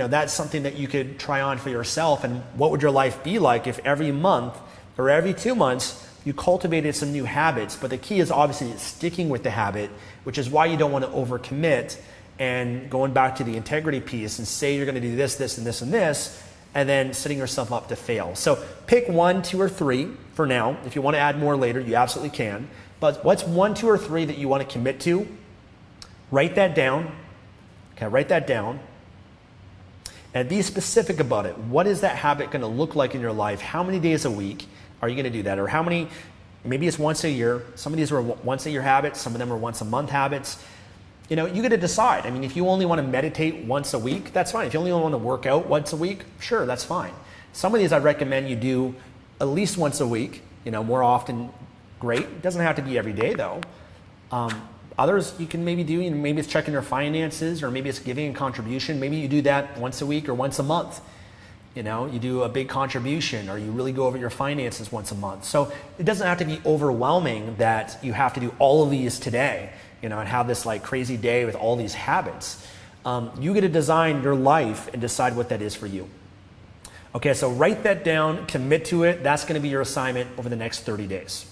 that's something that you could try on for yourself. And what would your life be like if every month or every 2 months you cultivated some new habits? But the key is obviously sticking with the habit, which is why you don't want to overcommit and going back to the integrity piece and say you're going to do this, this, and this, and this, and then setting yourself up to fail. So pick 1, 2, or 3 for now. If you want to add more later, you absolutely can. But what's 1, 2, or 3 that you want to commit to? Write that down. Okay, write that down. And be specific about it. What is that habit going to look like in your life? How many days a week are you going to do that? Or how many, maybe it's once a year. Some of these are once a year habits. Some of them are once a month habits. You know, you got to decide. I mean, if you only want to meditate once a week, that's fine. If you only want to work out once a week, sure, that's fine. Some of these I recommend you do at least once a week. You know, more often, great. It doesn't have to be every day though. Others you can maybe do, you know, maybe it's checking your finances, or maybe it's giving a contribution. Maybe you do that once a week or once a month. You know, you do a big contribution, or you really go over your finances once a month. So it doesn't have to be overwhelming that you have to do all of these today, you know, and have this like crazy day with all these habits. You get to design your life and decide what that is for you. Okay, so write that down, commit to it. That's going to be your assignment over the next 30 days.